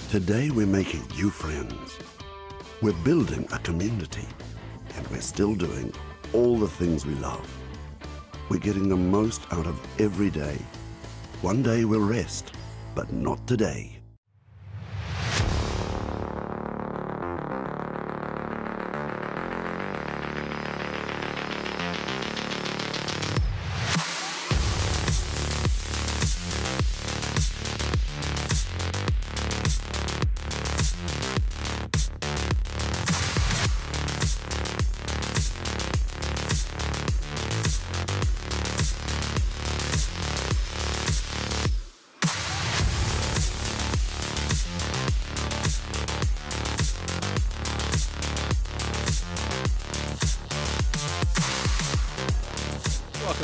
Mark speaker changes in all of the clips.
Speaker 1: Today we're making new friends. We're building a community. And we're still doing all the things we love. We're getting the most out of every day. One day we'll rest, but not today.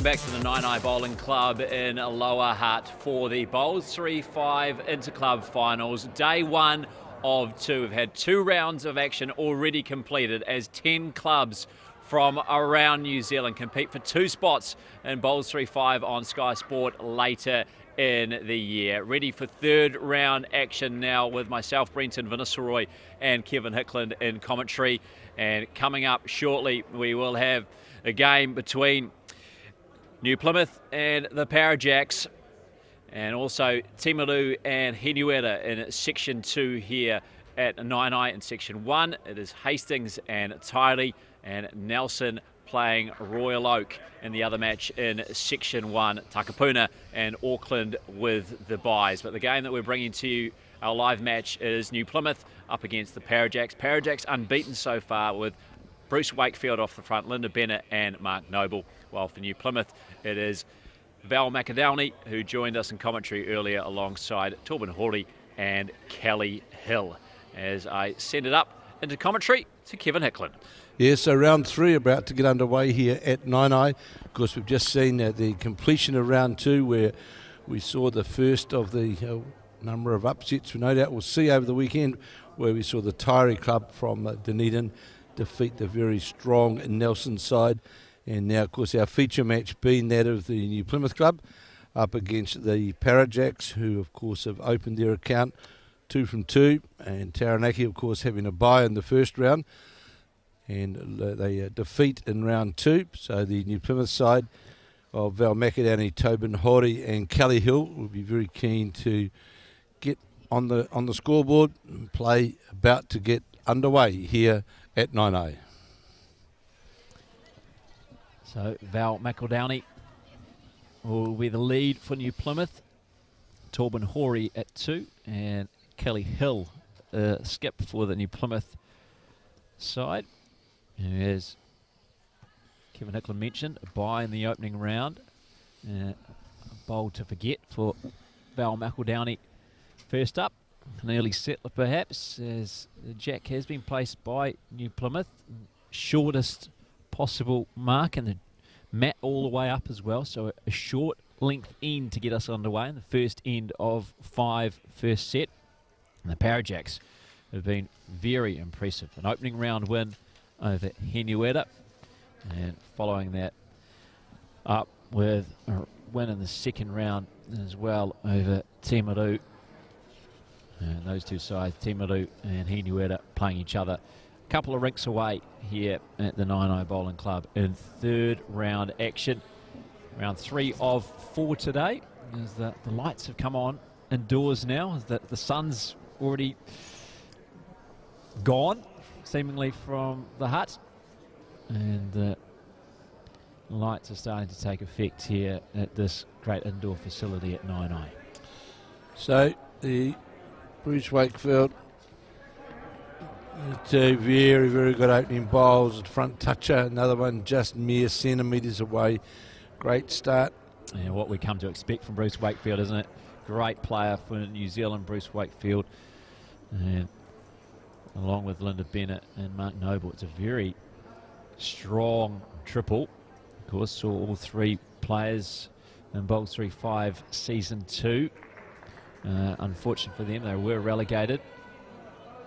Speaker 2: Back to the 9i Bowling Club in Lower Hutt for the Bowls3Five Interclub finals. Day one of two. We've had 2 rounds of action already completed as 10 clubs from around New Zealand compete for 2 spots in Bowls3Five on Sky Sport later in the year. Ready for 3rd round action now with myself, Brenton Vinasoroy, and Kevin Hickland in commentary. And coming up shortly, we will have a game between New Plymouth and the Parajacks, and also Timaru and Henrietta in Section 2 here at 9i. In Section 1, it is Hastings and Tyree, and Nelson playing Royal Oak in the other match in Section 1, Takapuna and Auckland with the byes. But the game that we're bringing to you, our live match, is New Plymouth up against the Parajacks. Parajacks unbeaten so far with Bruce Wakefield off the front, Linda Bennett and Mark Noble. While for New Plymouth, it is Val McAdowney, who joined us in commentary earlier alongside Torben Hori and Kelly Hill. As I send it up into commentary to Kevin Hickland.
Speaker 3: Yeah, so round 3 about to get underway here at 9i. Of course, we've just seen the completion of round 2 where we saw the first of the number of upsets we no doubt we'll see over the weekend, where we saw the Tyree Club from Dunedin defeat the very strong Nelson side. And now, of course, our feature match being that of the New Plymouth Club up against the Parajacks, who, of course, have opened their account 2 from 2. And Taranaki, of course, having a bye in the first round. And they defeat in round 2. So the New Plymouth side of Val McAdowney, Tobin Hori and Kelly Hill will be very keen to get on the scoreboard and play about to get underway here at 9i.
Speaker 2: So Val McEldowney will be the lead for New Plymouth. Torben Hori at 2, and Kelly Hill skip for the New Plymouth side. As Kevin Hickland mentioned, a bye in the opening round. A bowl to forget for Val McEldowney. First up, an early settler perhaps, as the jack has been placed by New Plymouth. Shortest possible mark, and the mat all the way up as well, so a short length end to get us underway in the first end of 5 first set. And the Parajacks have been very impressive. An opening round win over Henrietta, and following that up with a win in the second round as well over Timaru. And those two sides, Timaru and Henrietta, playing each other a couple of rinks away here at the 9i Bowling Club in 3rd round action. Round 3 of 4 today, as the lights have come on indoors now, as the sun's already gone seemingly from the hut, and the lights are starting to take effect here at this great indoor facility at 9i.
Speaker 3: So the Bruce Wakefield, 2 very, very good opening bowls. Front toucher, another one just mere centimetres away. Great start.
Speaker 2: And what we come to expect from Bruce Wakefield, isn't it? Great player for New Zealand, Bruce Wakefield. And along with Linda Bennett and Mark Noble, it's a very strong triple. Of course, saw all 3 players in Bowls3Five Season 2. Unfortunate for them, they were relegated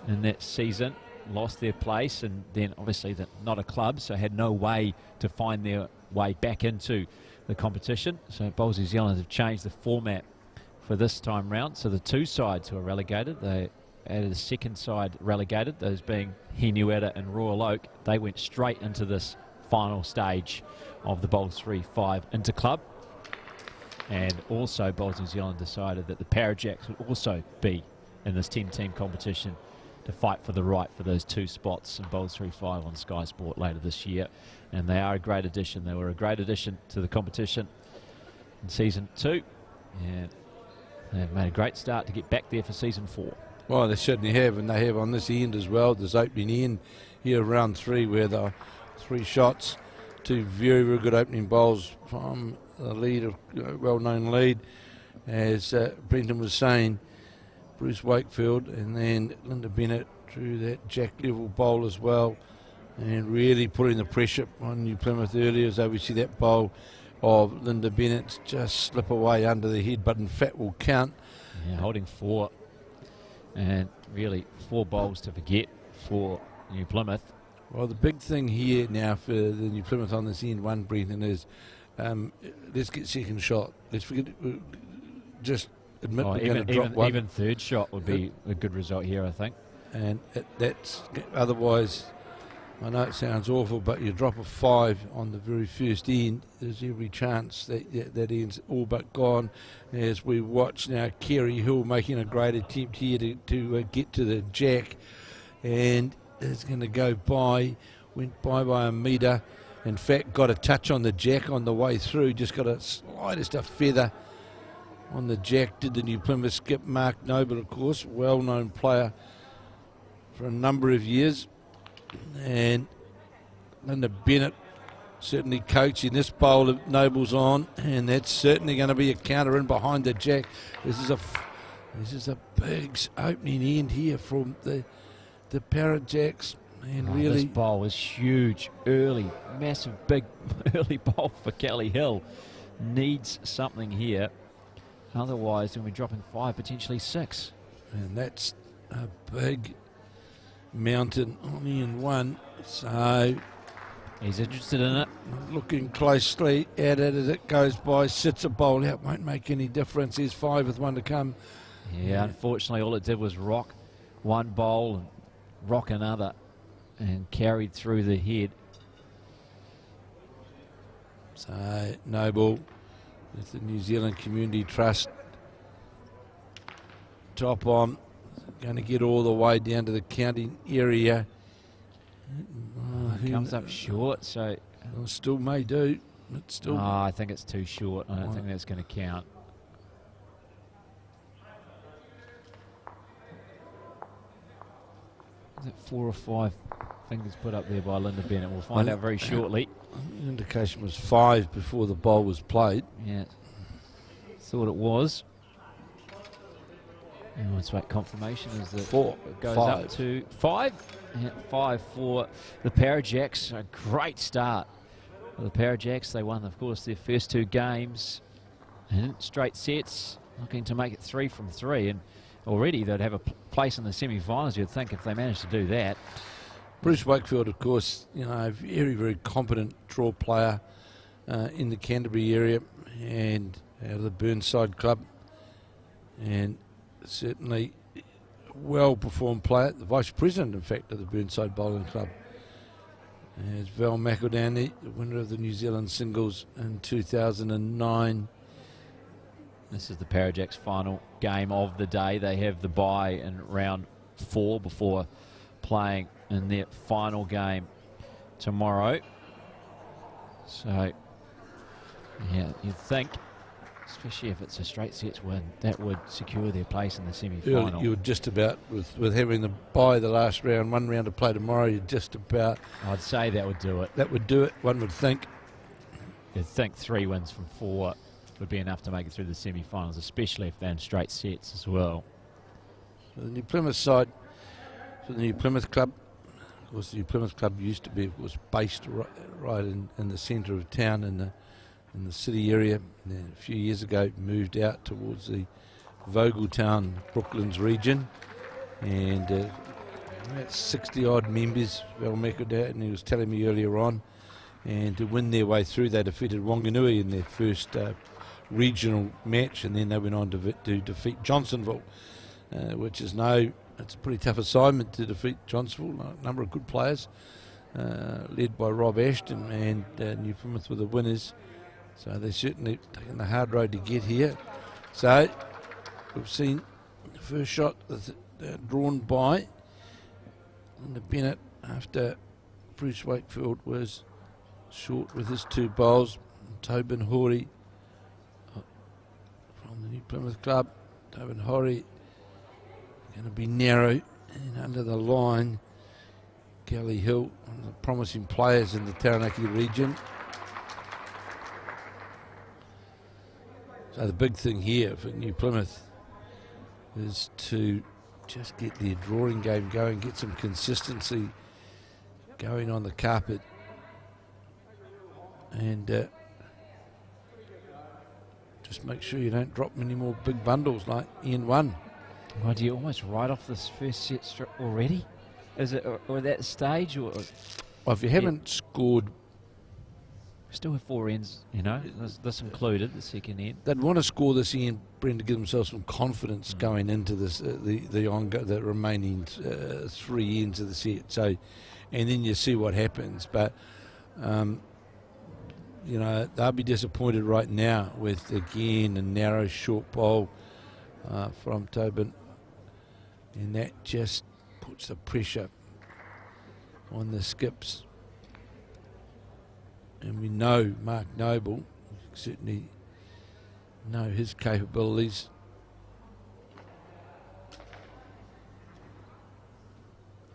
Speaker 2: in that season, lost their place, and then obviously not a club, so had no way to find their way back into the competition. So Bowls New Zealand have changed the format for this time round. So the 2 sides who are relegated, they
Speaker 4: added a second side relegated, those being Henuetta and Royal Oak. They went straight into this final stage of the Bowls3Five Interclub. And also Bowls New Zealand decided that the Parajacks would also be in this 10-team competition to fight for the right for those 2 spots in Bowls3Five on Sky Sport later this year. And they are a great addition. They were a great addition to the competition in season 2. And they've made a great start to get back there for season 4.
Speaker 3: Well, they certainly have, and they have on this end as well. There's opening end here round 3 where there are 3 shots, 2 very, very good opening bowls from the lead, of well-known lead, as Brenton was saying, Bruce Wakefield, and then Linda Bennett drew that jack level bowl as well, and really putting the pressure on New Plymouth earlier, as we see that bowl of Linda Bennett just slip away under the head, but in fact will count.
Speaker 4: Yeah, holding 4, and really 4 bowls to forget for New Plymouth.
Speaker 3: Well, the big thing here now for the New Plymouth on this end one, Brenton, is let's get second shot. Let's forget, just admit we're going to drop one.
Speaker 4: Even third shot would be a good result here, I think.
Speaker 3: And that's, otherwise, I know it sounds awful, but you drop a 5 on the very first end, there's every chance that end's all but gone. As we watch now, Kerry Hill making a great attempt here to get to the jack, and it's going to go by, went by a metre. In fact, got a touch on the jack on the way through, just got a slightest a feather on the jack. Did the New Plymouth skip Mark Noble, of course, well-known player for a number of years. And Linda Bennett certainly coaching this bowl of Noble's on, and that's certainly going to be a counter in behind the jack. This is a big opening end here from the Parajacks. And really,
Speaker 4: this bowl is huge, early, massive, big early bowl for Kelly Hill. Needs something here. Otherwise, when we're dropping 5, potentially 6.
Speaker 3: And that's a big mountain only in 1. So
Speaker 4: he's interested in it.
Speaker 3: Looking closely at it as it goes by. Sits a bowl out, won't make any difference. There's 5 with 1 to come.
Speaker 4: Yeah, unfortunately, all it did was rock one bowl and rock another, and carried through the head.
Speaker 3: So Noble with the New Zealand Community Trust top on, going to get all the way down to the counting area.
Speaker 4: Comes up short, so
Speaker 3: still may do. It's still.
Speaker 4: I think it's too short. I don't think that's going to count. Is it 4 or 5 fingers put up there by Linda Bennett? We'll find out very shortly.
Speaker 3: The indication was 5 before the bowl was played.
Speaker 4: Yeah, thought it was. And let's wait confirmation as the
Speaker 3: 4
Speaker 4: goes
Speaker 3: 5.
Speaker 4: up to 5. Yeah, 5 for the Parajacks. A great start for the Parajacks. They won, of course, their first 2 games in straight sets, looking to make it 3 from 3. And already they'd have a place in the semi-finals, you'd think, if they managed to do that.
Speaker 3: Bruce Wakefield, of course, you know, a very, very competent draw player in the Canterbury area and out of the Burnside Club, and certainly well-performed player, the vice president, in fact, of the Burnside Bowling Club. As Val McEldowney, the winner of the New Zealand singles in 2009.
Speaker 4: This is the Parajacks' final game of the day. They have the bye in round 4 before playing in their final game tomorrow. So, yeah, you'd think, especially if it's a straight sets win, that would secure their place in the semi-final.
Speaker 3: You would just about, with having the bye the last round, 1 round to play tomorrow, you'd just about...
Speaker 4: I'd say that would do it.
Speaker 3: That would do it, one would think.
Speaker 4: You'd think 3 wins from 4 would be enough to make it through the semi-finals, especially if they're in straight sets as well.
Speaker 3: So the New Plymouth side, so the New Plymouth Club, of course the New Plymouth Club used to be, of course, based right in the centre of town in the city area. And then a few years ago moved out towards the Vogeltown, Brooklands region, and about 60 odd members, Val McEldowney, and he was telling me earlier on, and to win their way through they defeated Wanganui in their first regional match, and then they went on to defeat Johnsonville, which is now it's a pretty tough assignment to defeat Johnsonville. A number of good players, led by Rob Ashton, and New Plymouth were the winners. So they're certainly taking the hard road to get here. So we've seen the first shot drawn by Linda Bennett after Bruce Wakefield was short with his 2 bowls. Tobin Horry from the New Plymouth club. Tobin Horry going to be narrow and under the line. Kelly Hill, one of the promising players in the Taranaki region. So the big thing here for New Plymouth is to just get their drawing game going, get some consistency going on the carpet, and just make sure you don't drop many more big bundles like N1.
Speaker 4: Well, do you almost write off this first set already? Is it or that stage? Or
Speaker 3: well, if you haven't scored,
Speaker 4: we still have 4 ends, you know, this included, the second end.
Speaker 3: they'd want to score this end, Brendan, to give themselves some confidence going into this the remaining 3 ends of the set. So, and then you see what happens. But you know, they'll be disappointed right now with, again, a narrow short bowl from Tobin, and that just puts the pressure on the skips. And we know Mark Noble, certainly know his capabilities.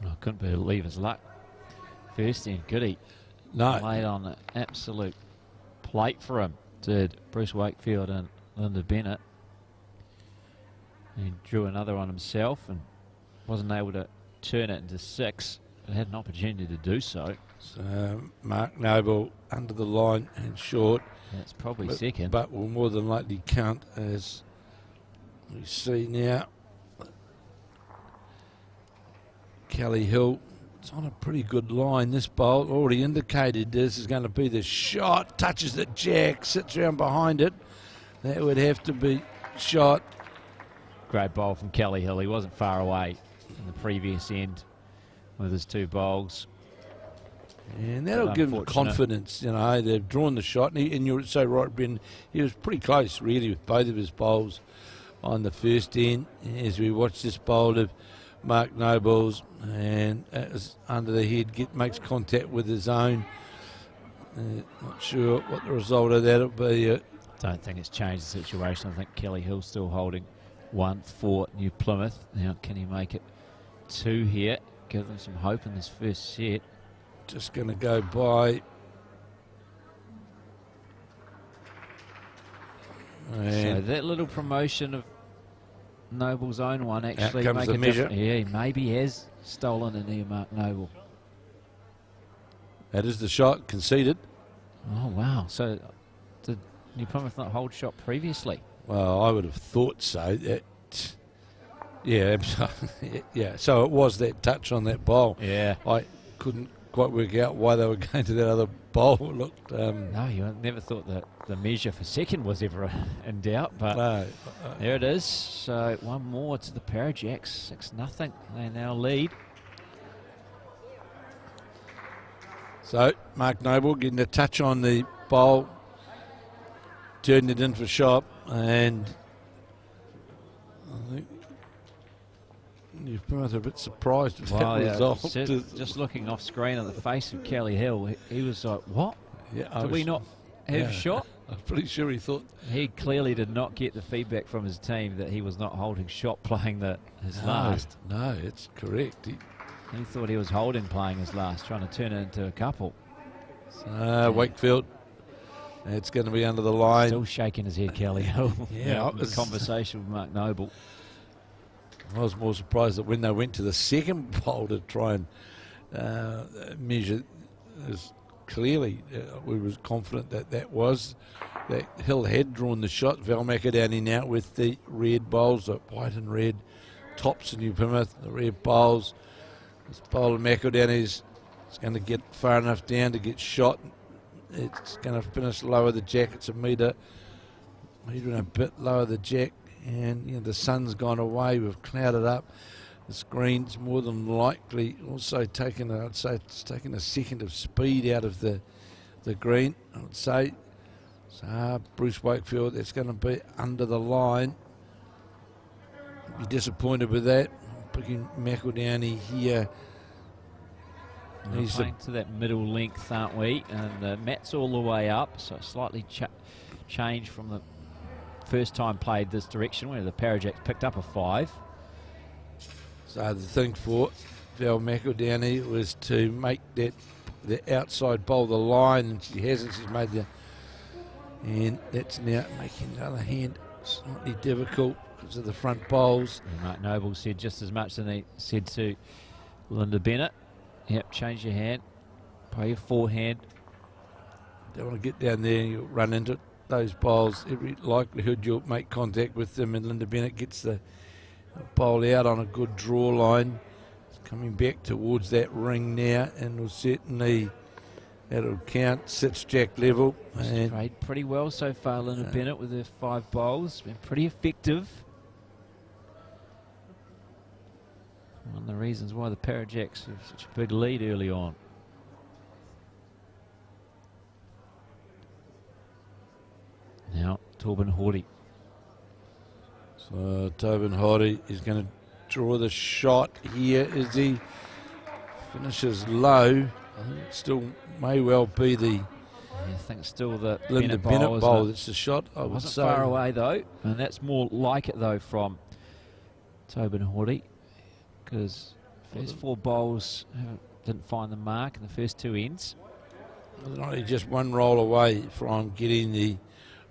Speaker 4: I couldn't believe his luck. First end, Goody.
Speaker 3: No.
Speaker 4: Laid on an absolute plate for him, did Bruce Wakefield and Linda Bennett. He drew another on himself and wasn't able to turn it into 6, but had an opportunity to do so.
Speaker 3: So Mark Noble under the line and short.
Speaker 4: That's probably second.
Speaker 3: But will more than likely count, as we see now. Kelly Hill, it's on a pretty good line. This bowl already indicated this is going to be the shot. Touches the jack, sits around behind it. That would have to be shot.
Speaker 4: Great bowl from Kelly Hill. He wasn't far away in the previous end with his 2 bowls.
Speaker 3: And that'll give him confidence, you know. They've drawn the shot, and you're so right, Ben. He was pretty close, really, with both of his bowls on the first end. As we watch this bowl of Mark Noble's, and under the head, makes contact with his own. Not sure what the result of that'll be.
Speaker 4: Don't think it's changed the situation. I think Kelly Hill's still holding 1 for New Plymouth. Now, can he make it 2 here? Give them some hope in this first set.
Speaker 3: Just going to go by.
Speaker 4: So that little promotion of Noble's own one actually
Speaker 3: comes
Speaker 4: make
Speaker 3: the
Speaker 4: a
Speaker 3: measure.
Speaker 4: difference. Yeah, he maybe has stolen an near Mark Noble.
Speaker 3: That is the shot conceded.
Speaker 4: Oh, wow. So did New Plymouth not hold shot previously?
Speaker 3: Well, I would have thought so. Yeah, yeah. So it was that touch on that bowl.
Speaker 4: Yeah.
Speaker 3: I couldn't quite work out why they were going to that other bowl. It looked.
Speaker 4: No, you never thought that the measure for second was ever in doubt, but
Speaker 3: No.
Speaker 4: there it is. So 1 more to the Parajacks, 6-0. They now lead.
Speaker 3: So Mark Noble getting a touch on the bowl, turned it in for shot, and I think New Plymouth are a bit surprised with that result.
Speaker 4: Just looking off screen at the face of Kelly Hill, he was like, what?
Speaker 3: Yeah,
Speaker 4: Did we not have shot?
Speaker 3: I'm pretty sure he thought.
Speaker 4: He clearly did not get the feedback from his team that he was not holding shot playing his last.
Speaker 3: No, it's correct.
Speaker 4: He thought he was holding playing his last, trying to turn it into a couple.
Speaker 3: Wakefield, it's going to be under the line.
Speaker 4: Still shaking his head, Kelly Hill.
Speaker 3: Yeah,
Speaker 4: the conversation with Mark Noble.
Speaker 3: I was more surprised that when they went to the second bowl to try and measure, clearly we were confident that Hill had drawn the shot. Val McAdowney now with the red bowls, the white and red tops in New Plymouth, the red bowls. This bowl of McAdowney's going to get far enough down to get shot. It's going to finish lower the jack. It's a metre and a bit lower the jack. And you know, the sun's gone away. We've clouded up. The screen's more than likely also taken, I'd say it's taken a second of speed out of the green, I would say. So Bruce Wakefield, that's going to be under the line. Be disappointed with that. Picking McEldowney here.
Speaker 4: He's playing to that middle length, aren't we? And the mat's all the way up, so slightly change from the first time played this direction where the Parajacks picked up a 5.
Speaker 3: So the thing for Val McEldowney was to make that the outside bowl the line, and she hasn't. She's made the, and that's now making the other hand slightly difficult because of the front bowls.
Speaker 4: And Mark Noble said just as much as he said to Linda Bennett. Yep, change your hand, play your forehand.
Speaker 3: Don't want to get down there and you'll run into those bowls. Every likelihood you'll make contact with them, and Linda Bennett gets the bowl out on a good draw line. It's coming back towards that ring now, and will certainly, that'll count, sits jack level.
Speaker 4: She's played pretty well so far, Linda Bennett, with her 5 bowls. Been pretty effective. One of the reasons why the Parajacks have such a big lead early on. Now, Tobin Horty.
Speaker 3: So Tobin Horty is going to draw the shot here as he finishes low. I think it still may well be the
Speaker 4: I think it's still the
Speaker 3: Linda Bennett bowl. That's the shot, I would say.
Speaker 4: Far away though, and that's more like it though from Tobin Horty, because first 4 bowls didn't find the mark in the first 2 ends.
Speaker 3: They're only just one roll away from getting the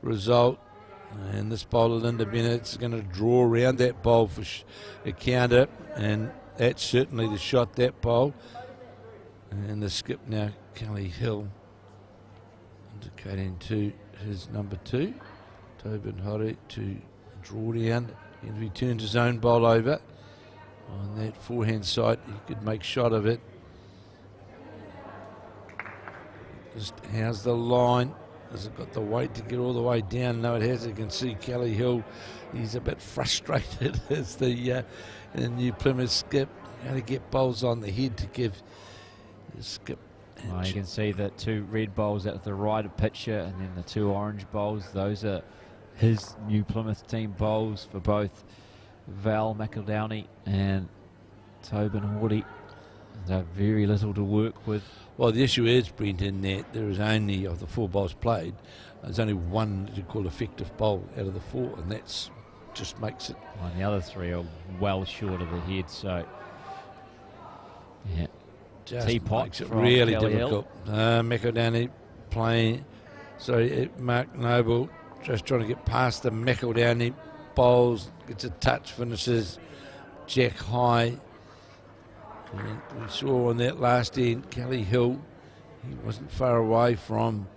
Speaker 3: result, and this bowler Linda Bennett's going to draw around that bowl for a counter, and that's certainly the shot, that bowl. And the skip now, Kelly Hill, indicating to his number 2, Tobin Horty, to draw down, and he turns his own bowl over on that forehand side. He could make shot of it. Just how's the line? Has it got the weight to get all the way down? No, it has. You can see Kelly Hill, he's a bit frustrated as the new Plymouth skip. You got to get bowls on the head to give the skip.
Speaker 4: Well, you can see the 2 red bowls at the right of picture, and then the 2 orange bowls. Those are his new Plymouth team bowls for both Val McEldowney and Tobin Horty. There's very little to work with.
Speaker 3: Well, the issue is, Brent, in that there is only, of the 4 bowls played, there's only one that you call effective bowl out of the 4, and that's just makes it.
Speaker 4: Well, and the other 3 are well short of the head, so yeah.
Speaker 3: Just
Speaker 4: Teapot
Speaker 3: makes it
Speaker 4: from
Speaker 3: really
Speaker 4: Kelly
Speaker 3: difficult. McEldowney playing, sorry, Mark Noble just trying to get past the McEldowney bowls, gets a touch, finishes jack high. And we saw on that last end, Kelly Hill, he wasn't far away from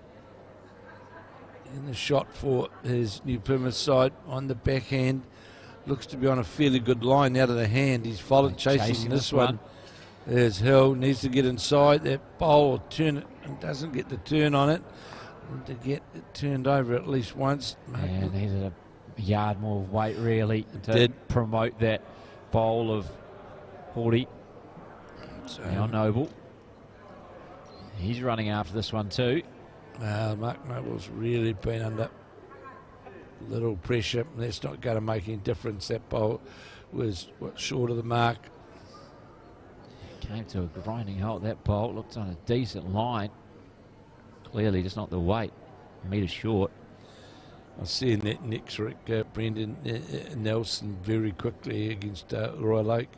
Speaker 3: in the shot for his new Plymouth side on the backhand. Looks to be on a fairly good line out of the hand. He's followed chasing this one. There's Hill, needs to get inside that bowl or turn it, and doesn't get the turn on it. And to get it turned over at least once.
Speaker 4: Yeah, needed a yard more weight really to promote that bowl of Horty.
Speaker 3: So,
Speaker 4: now Noble. He's running after this one too.
Speaker 3: Mark Noble's really been under little pressure. That's not going to make any difference. That bowl was short of the mark.
Speaker 4: Came to a grinding halt. That bowl looked on a decent line. Clearly just not the weight. A metre short.
Speaker 3: I see in that next Rick, Brendan Nelson very quickly against Royal Oak.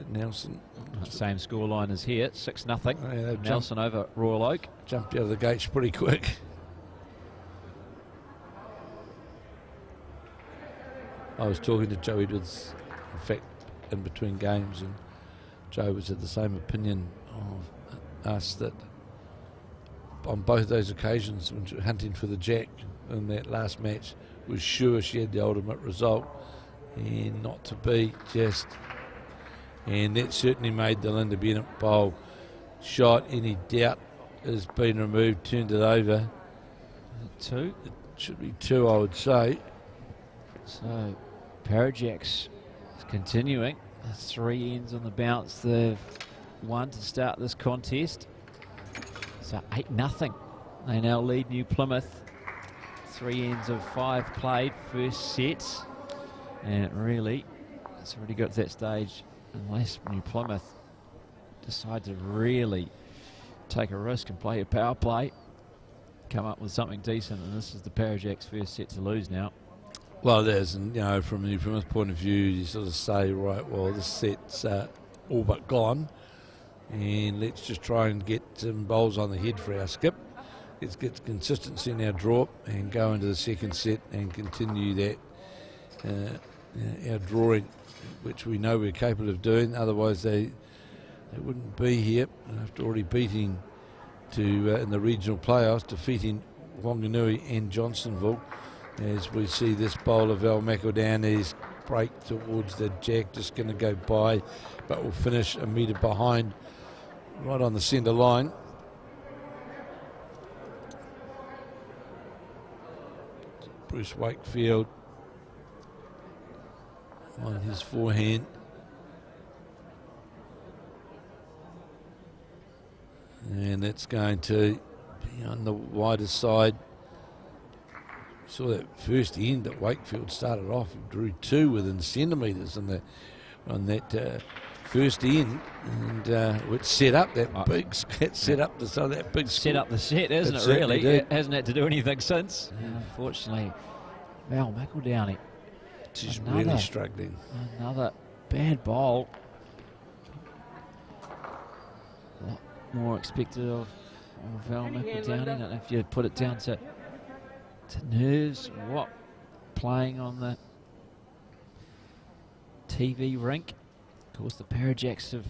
Speaker 3: Nelson.
Speaker 4: Same scoreline as here, 6-0. Nelson over Royal Oak.
Speaker 3: Jumped out of the gates pretty quick. I was talking to Joe Edwards, in fact, in between games, and Joe was of the same opinion of us, that on both those occasions when she was hunting for the jack in that last match, was sure she had the ultimate result, and not to be just. And that certainly made the Linda Bennett bowl shot. Any doubt has been removed, turned it over.
Speaker 4: 2?
Speaker 3: It should be 2, I would say.
Speaker 4: So Parajacks is continuing. The 3 ends on the bounce they've won to start this contest. So 8-0. They now lead New Plymouth. 3 ends of 5 played, first set. And it really, it's already got to that stage, unless New Plymouth decide to really take a risk and play a power play, come up with something decent, and this is the Parajacks' first set to lose now.
Speaker 3: Well, it is, and from New Plymouth's point of view, you sort of say, right, well, this set's all but gone, and let's just try and get some bowls on the head for our skip. Let's get consistency in our draw and go into the second set and continue that our drawing, which we know we're capable of doing. Otherwise, they wouldn't be here after already beating in the regional playoffs, defeating Wanganui and Johnsonville. As we see this bowler, Val McEldowney's break towards the jack, just going to go by, but will finish a metre behind, right on the centre line. Bruce Wakefield on his forehand. And that's going to be on the wider side. Saw that first end that Wakefield started off and drew 2 within centimetres on that first end, and which set up that big set up the side of that big
Speaker 4: set up the set, isn't it? Really, it hasn't had to do anything since. Unfortunately, Val McEldowney,
Speaker 3: she's really struggling.
Speaker 4: Another bad bowl. A lot more expected of Val McEldowney. I don't know if you put it down to nerves or what, playing on the TV rink. Of course, the Parajacks have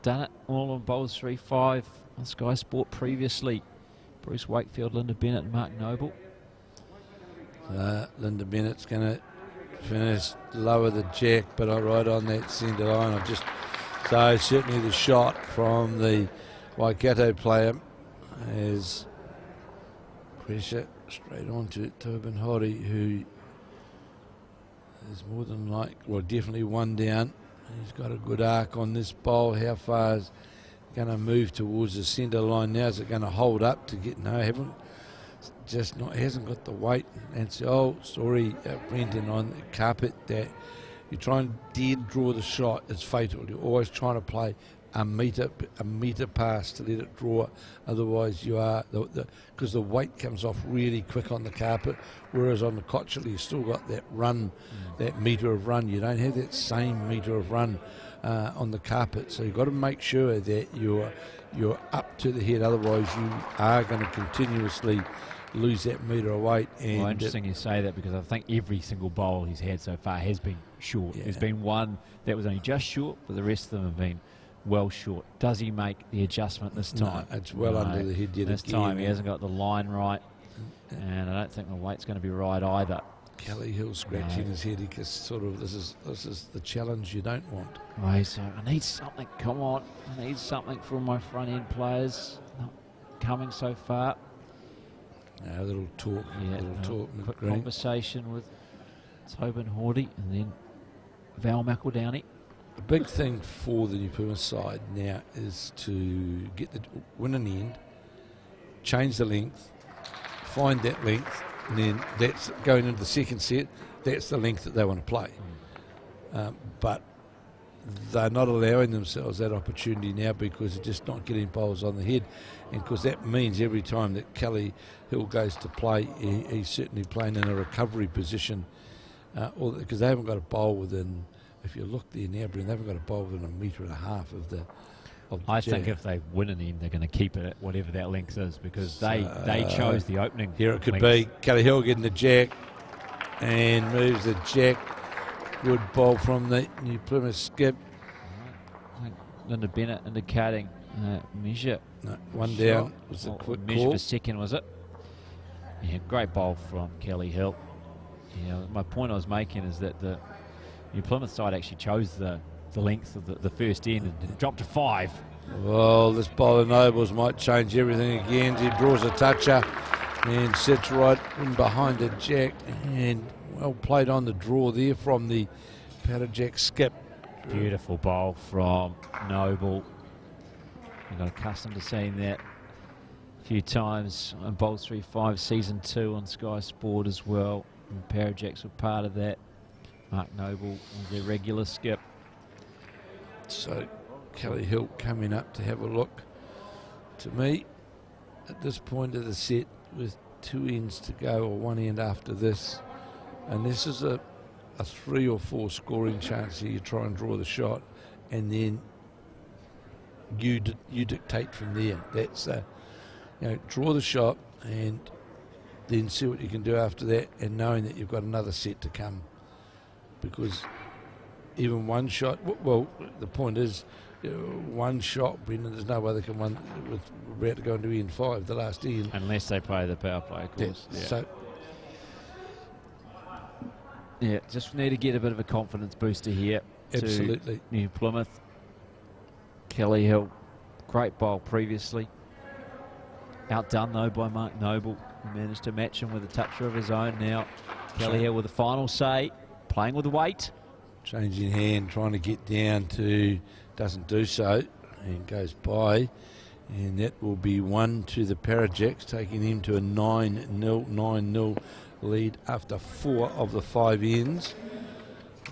Speaker 4: done it all on Bowls3Five on Sky Sport previously. Bruce Wakefield, Linda Bennett and Mark Noble.
Speaker 3: Linda Bennett's going to finish lower the jack, but right on that centre line. So certainly the shot from the Waikato player is pressure straight onto Tobin Hoddy, who is more than definitely one down. He's got a good arc on this bowl. How far is going to move towards the centre line now? Is it going to hold up to get? No, hasn't got the weight. And it's the old story, Brenton, on the carpet, that you try and dead draw the shot, it's fatal. You're always trying to play a metre pass to let it draw. Otherwise, you are because the weight comes off really quick on the carpet. Whereas on the Cotchley, you've still got that run, that metre of run. You don't have that same metre of run on the carpet. So you've got to make sure that you're up to the head. Otherwise, you are going to continuously lose that metre of weight. And
Speaker 4: well, interesting you say that, because I think every single bowl he's had so far has been short.
Speaker 3: Yeah.
Speaker 4: There's been one that was only just short, but the rest of them have been well short. Does he make the adjustment this time?
Speaker 3: No, it's well under the head yet.
Speaker 4: This time he hasn't got the line right, and I don't think the weight's going to be right either.
Speaker 3: Kelly Hill scratching his head because sort of this is the challenge you don't want.
Speaker 4: Right, so I need something. Come on, I need something from my front end players. Not coming so far.
Speaker 3: A little talk,
Speaker 4: Quick conversation with Tobin Hawdy and then Val McEldowney.
Speaker 3: The big thing for the New Plymouth side now is to get the win an end, change the length, find that length, and then that's going into the second set. That's the length that they want to play. But they're not allowing themselves that opportunity now because they're just not getting bowls on the head. And because that means every time that Kelly Hill goes to play, he's certainly playing in a recovery position, because they haven't got a bowl within. If you look there now, Bryn, they haven't got a bowl within 1.5 metres of the
Speaker 4: I think if they win an end, they're going to keep it at whatever that length is, because they chose the opening.
Speaker 3: Here it could
Speaker 4: length.
Speaker 3: be Kelly Hill getting the jack and moves the jack. Good ball from the New Plymouth skip.
Speaker 4: I think Linda Bennett indicating measure.
Speaker 3: No, one down was a quick
Speaker 4: measure
Speaker 3: call.
Speaker 4: for second, was it? Yeah, great bowl from Kelly Hill. My point I was making is that the New Plymouth side actually chose the length of the first end and dropped to 5.
Speaker 3: Well, this bowler Nobles might change everything again. He draws a toucher and sits right in behind the jack, and well played on the draw there from the Parajacks skip.
Speaker 4: Beautiful bowl from Noble. We got accustomed to seeing that a few times on Bowls3Five Season 2 on Sky Sport as well. And Parajacks were part of that. Mark Noble was their regular skip.
Speaker 3: So Kelly Hill coming up to have a look. To me, at this point of the set, with 2 ends to go, or 1 end after this, and this is a 3 or 4 scoring chance here. You try and draw the shot, and then you dictate from there. That's draw the shot and then see what you can do after that, and knowing that you've got another set to come. Because even one shot, well, the point is, one shot when there's no other can one. We're about to go into end 5, the last end.
Speaker 4: Unless they play the power play, of course.
Speaker 3: Yeah.
Speaker 4: Yeah.
Speaker 3: So.
Speaker 4: Yeah, just need to get a bit of a confidence booster here.
Speaker 3: Absolutely.
Speaker 4: To New Plymouth. Kelly Hill, great bowl previously. Outdone though by Mark Noble, who managed to match him with a toucher of his own. Now Kelly Hill with the final say, playing with the weight.
Speaker 3: Changing hand, trying to get down to, doesn't do so, and goes by. And that will be 1 to the Parajacks, taking him to a 9-0 lead after 4 of the 5 ends.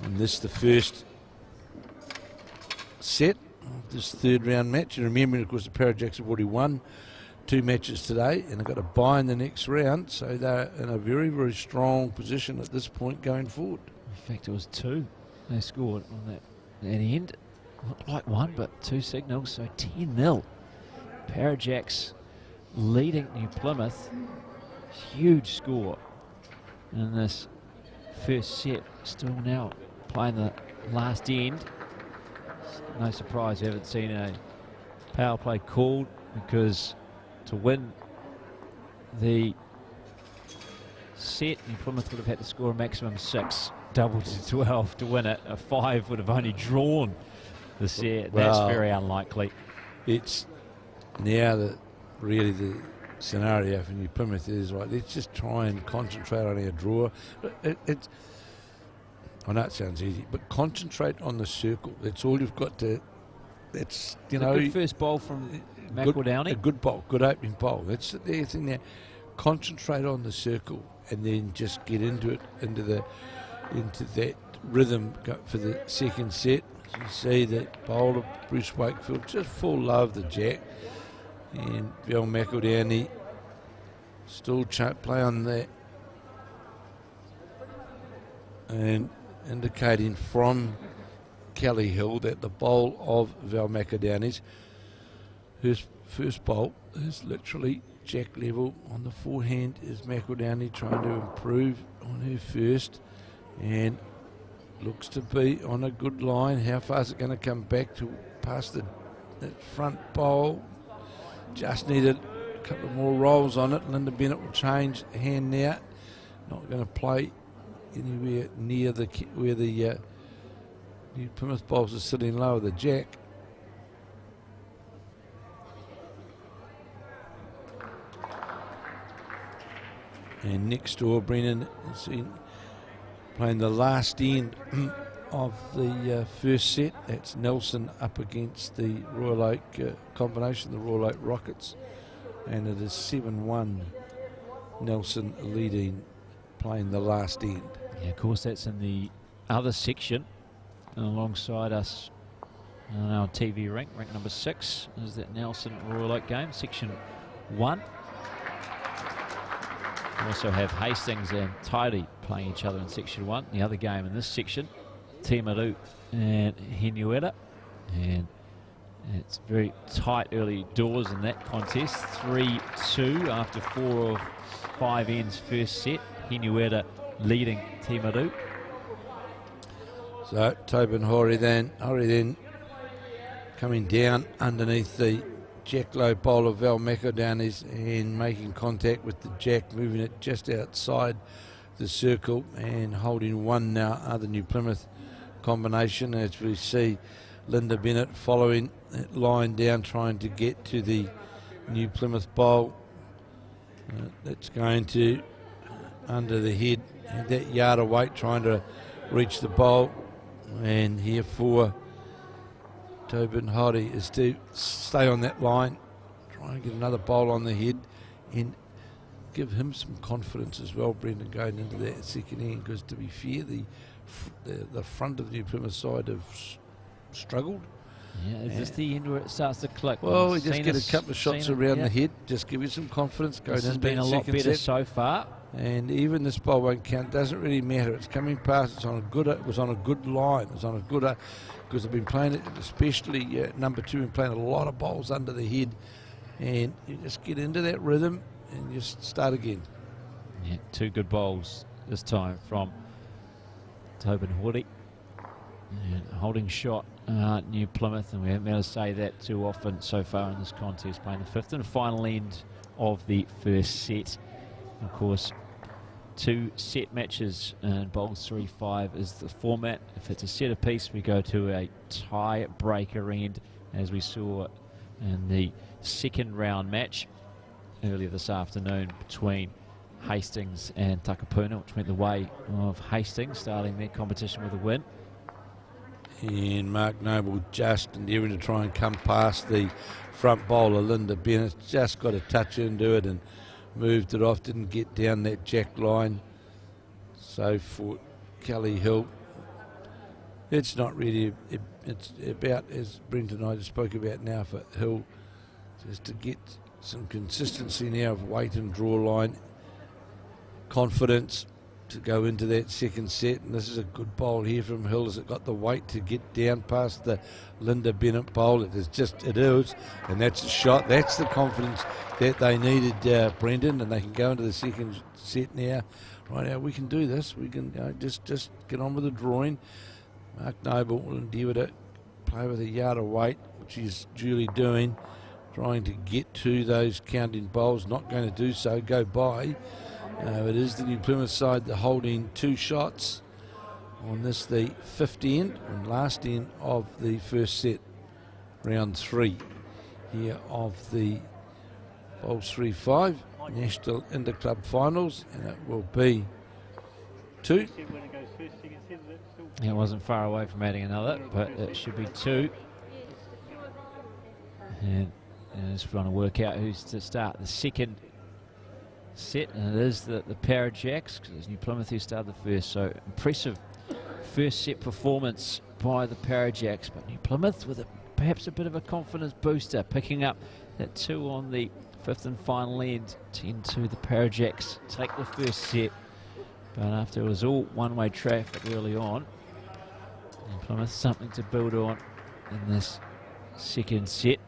Speaker 3: And this the first set of this 3rd round match. And remembering, of course, the Parajacks have already won 2 matches today and have got a bye in the next round, so they're in a very, very strong position at this point going forward.
Speaker 4: In fact, it was 2 they scored on that end. Looked like 1, but 2 signals, so 10-0. Parajacks leading New Plymouth. Huge score in this first set. Still now playing the last end. No surprise we haven't seen a power play called, because to win the set, New Plymouth would have had to score a maximum 6, double to 12 to win it. A 5 would have only drawn the set. That's very unlikely.
Speaker 3: It's now that really the scenario for New Plymouth is right. Let's just try and concentrate on our draw. I know it sounds easy, but concentrate on the circle. That's all you've got to. That's
Speaker 4: A good first bowl from McEldowney.
Speaker 3: A good bowl, good opening bowl. That's the thing there. Concentrate on the circle, and then just get into it, into that rhythm for the second set. As you see that bowler Bruce Wakefield just full love the jack, and Bill McEldowney still play on that, and indicating from Kelly Hill that the bowl of Val McEldowney's, his first bowl is literally jack level on the forehand. Is McEldowney trying to improve on her first, and looks to be on a good line. How far is it going to come back to past that front bowl? Just needed a couple more rolls on it. Linda Bennett will change hand now. Not going to play anywhere near where the New Plymouth bowls are sitting low of the jack. And next door, Brennan is playing the last end of the first set. That's Nelson up against the Royal Oak combination, the Royal Oak Rockets. And it is 7-1, Nelson leading, playing the last end.
Speaker 4: Yeah, of course, that's in the other section. And alongside us on our TV rank number 6, is that Nelson Royal Oak game, section 1. We also have Hastings and Tidy playing each other in section 1. The other game in this section, Timaru and Henueta. And it's very tight early doors in that contest. 3-2 after 4 of 5 ends first set. Henueta leading Timaru.
Speaker 3: So Tobin Horry then coming down underneath the jack low bowl of Val McEldowney's and making contact with the jack, moving it just outside the circle and holding 1 now, other New Plymouth combination, as we see Linda Bennett following that line down, trying to get to the New Plymouth bowl. That's going to under the head, that yard of weight, trying to reach the bowl. And here for Tobin Hoddy is to stay on that line, try and get another bowl on the head, and give him some confidence as well, Brendan, going into that second end, because to be fair, the front of the New Plymouth side have struggled.
Speaker 4: Yeah, is this the end where it starts to click?
Speaker 3: Well, we just get a couple of shots around the head, just give you some confidence going into that second set.
Speaker 4: This has been a lot better so far.
Speaker 3: And even this bowl won't count. Doesn't really matter. It's coming past. It's on a good. It was on a good line. It was on a good because they've been playing it, especially number 2, and playing a lot of bowls under the head. And you just get into that rhythm and just start again.
Speaker 4: Yeah, 2 good bowls this time from Tobin Hoddy. And holding shot, New Plymouth, and we haven't been able to say that too often so far in this contest, playing the 5th and final end of the first set. Of course, 2 set matches, and Bowls3Five is the format. If it's a set apiece, we go to a tie-breaker end, as we saw in the second round match earlier this afternoon between Hastings and Takapuna, which went the way of Hastings, starting their competition with a win.
Speaker 3: And Mark Noble just endeavouring to try and come past the front bowler, Linda Bennett. Just got a touch into it and moved it off, didn't get down that jack line. So for Kelly Hill, it's not really, it's about, as Brent and I just spoke about now, for Hill, just to get some consistency now of weight and draw line, confidence to go into that second set. And this is a good bowl here from Hill. Has it got the weight to get down past the Linda Bennett bowl? It is, and that's a shot. That's the confidence that they needed, Brendan, and they can go into the second set now. Right now, we can do this. We can just get on with the drawing. Mark Noble will endeavour to play with a yard of weight, which he's duly doing, trying to get to those counting bowls. Not going to do so, go by. It is the New Plymouth side that holding 2 shots on this, the 5th end and last end of the first set, round 3 here of the Bowls3Five National Interclub Finals, and it will be 2.
Speaker 4: It wasn't far away from adding another, but it should be 2. And just trying to work out who's to start the second set, and it is the Parajacks, because it's New Plymouth who started the first. So impressive first set performance by the Parajacks, but New Plymouth with perhaps a bit of a confidence booster, picking up that 2 on the 5th and final end. 10-2 the Parajacks take the first set, but after it was all one-way traffic early on, New Plymouth something to build on in this second set,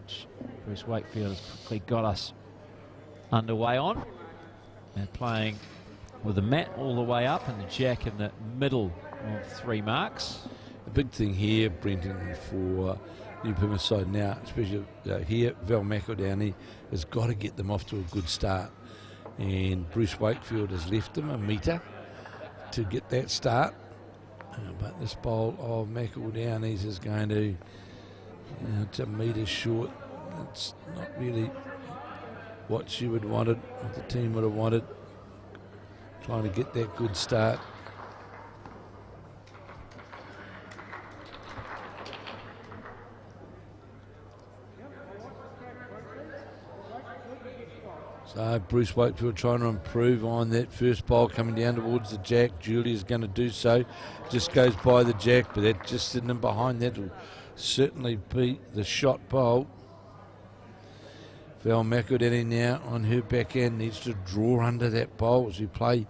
Speaker 4: which Bruce Wakefield has quickly got us underway on, and playing with the mat all the way up and the jack in the middle of 3 marks.
Speaker 3: The big thing here, Brenton, for New Plymouth side now, especially here, Val McEldowney has got to get them off to a good start, and Bruce Wakefield has left them a metre to get that start, but this bowl of McEldowney's is going to, it's a metre short. It's not really what she would have wanted, what the team would have wanted, trying to get that good start. So Bruce Wakefield trying to improve on that first bowl coming down towards the jack. Julia's going to do so. Just goes by the jack, but that just sitting in behind that will certainly be the shot bowl. Val McEldowney now on her back end needs to draw under that bowl as we play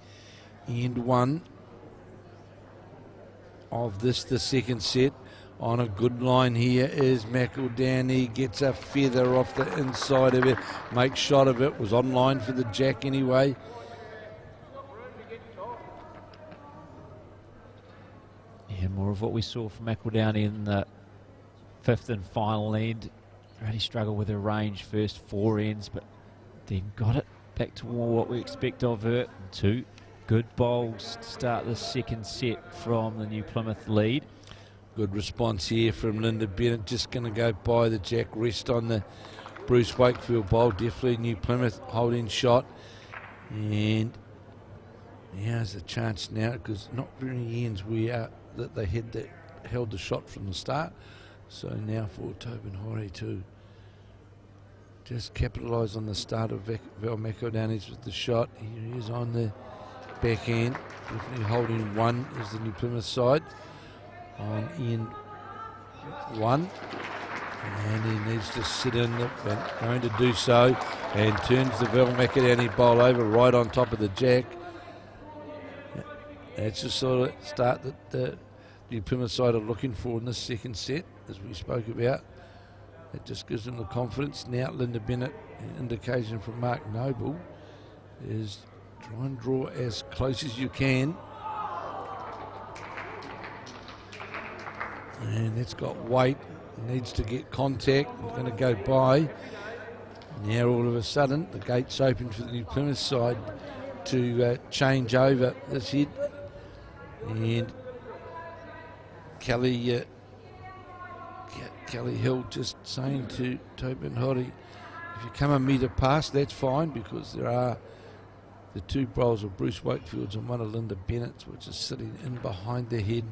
Speaker 3: end 1 of this, the second set. On a good line here is McEldowney, gets a feather off the inside of it, makes shot of it, was on line for the jack anyway.
Speaker 4: Yeah, more of what we saw from McEldowney in the 5th and final end. Really struggled with her range first 4 ends, but then got it back to what we expect of her. 2 good bowls to start the second set from the New Plymouth lead.
Speaker 3: Good response here from Linda Bennett, just going to go by the jack, rest on the Bruce Wakefield bowl. Definitely New Plymouth holding shot, and there's a chance now, because not very ends that they held the shot from the start. So now for Tobin Hori to just capitalise on the start of Val McEldowney's with the shot. He is on the backhand, definitely holding one as the New Plymouth side on end one. And he needs to sit in, but going to do so, and turns the Val McEldowney bowl over right on top of the jack. That's the sort of start that the New Plymouth side are looking for in this second set, as we spoke about. It just gives them the confidence. Now Linda Bennett, an indication from Mark Noble, is try and draw as close as you can. And it's got weight, needs to get contact, it's going to go by. Now all of a sudden the gate's open for the New Plymouth side to change over this hit. And Kelly Hill just saying to Tobin Hori, if you come a metre past, that's fine, because there are the two bowls of Bruce Wakefield's and one of Linda Bennett's, which is sitting in behind the head.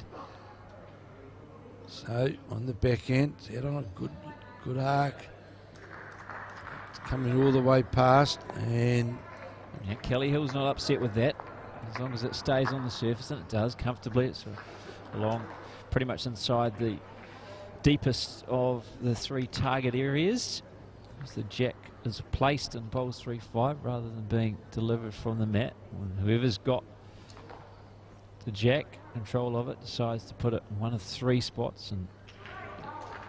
Speaker 3: So on the backhand, it's out on a good arc. It's coming all the way past, and
Speaker 4: yeah, Kelly Hill's not upset with that, as long as it stays on the surface, and it does comfortably. It's along pretty much inside the deepest of the three target areas, as the jack is placed in Bowls3Five rather than being delivered from the mat. And whoever's got the jack control of it decides to put it in one of three spots, and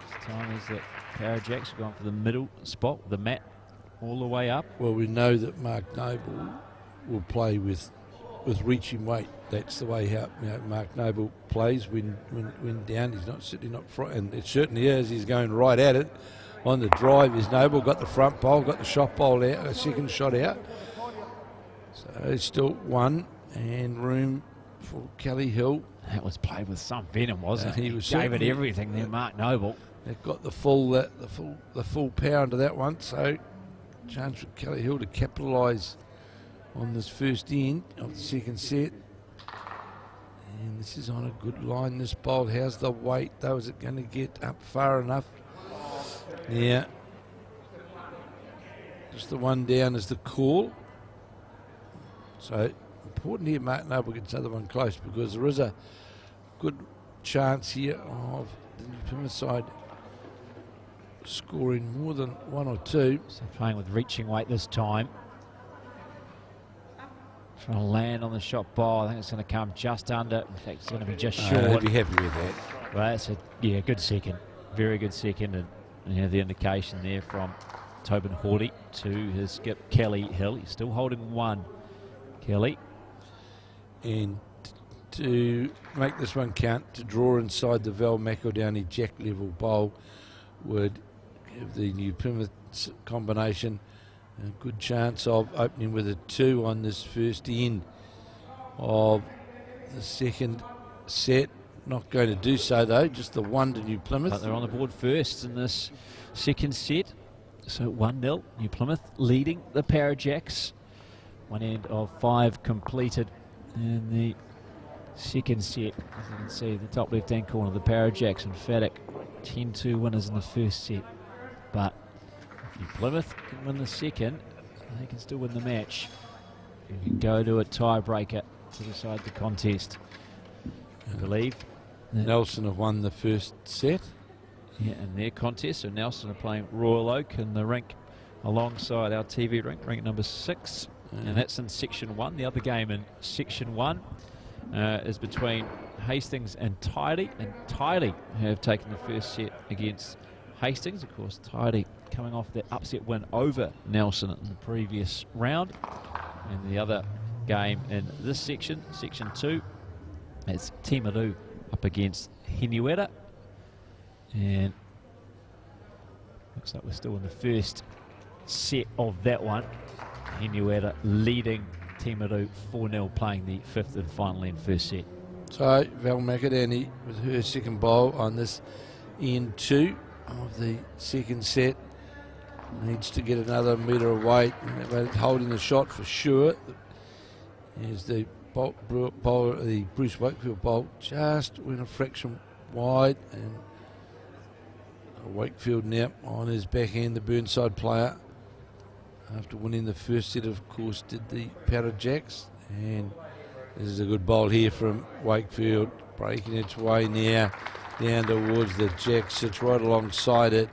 Speaker 4: this time is that Parajacks are going for the middle spot, the mat all the way up.
Speaker 3: well, we know that Mark Noble will play with reaching weight. That's the way how Mark Noble plays when down. He's not sitting up front, and it certainly is. He's going right at it. On the drive is Noble, got the front bowl, got the shot bowl out, a second shot out. So it's still one, and room for Kelly Hill.
Speaker 4: That was played with some venom, wasn't it?
Speaker 3: He was
Speaker 4: gave it
Speaker 3: certainly
Speaker 4: everything there, Mark Noble.
Speaker 3: They've got the full power into that one. So chance for Kelly Hill to capitalise on this first end of the second set. And this is on a good line, this bowl. How's the weight though? Is it going to get up far enough? Yeah. Just the one down is the call. So important here Mark Noble gets another one close, because there is a good chance here of the New Plymouth side scoring more than one or two.
Speaker 4: So playing with reaching weight this time. Trying to land on the shot ball. I think it's going to come just under. In fact, it's going to be just short.
Speaker 3: I'd be happy with that.
Speaker 4: Well, that's a good second. Very good second. And you have the indication there from Tobin Hori to his skip Kelly Hill. He's still holding one, Kelly.
Speaker 3: And to make this one count, to draw inside the Val McEldowney jack level bowl would give the New Plymouth combination a good chance of opening with a 2 on this first end of the second set. Not going to do so though, just the 1 to New Plymouth.
Speaker 4: But they're on the board first in this second set. So 1-0, New Plymouth leading the Parajacks. One end of 5 completed in the second set. As you can see, the top left-hand corner, the Parajacks emphatic 10-2 winners in the first set. But if New Plymouth can win the second, they can still win the match. You can go to a tiebreaker to decide the contest. I believe
Speaker 3: Nelson have won the first set.
Speaker 4: Yeah, in their contest. So Nelson are playing Royal Oak in the rink alongside our TV rink, rink number 6. And that's in Section 1. The other game in Section 1 is between Hastings and Tidy. And Tidy have taken the first set against Hastings. Of course, Tidy coming off their upset win over Nelson in the previous round. And the other game in this section, Section 2, it's Timaru up against Hinuera. And looks like we're still in the first set of that one. Hinuera leading Timaru 4-0, playing the 5th and final end first set.
Speaker 3: So Val McEldowney with her second bowl on this end 2 of the second set. Needs to get another metre of weight, and holding the shot for sure. Here's the the Bruce Wakefield bowl, just went a fraction wide, and Wakefield now on his backhand, the Burnside player. After winning the first set, of course, did the Parajacks. And this is a good bowl here from Wakefield, breaking its way now down towards the Jack, sits right alongside it.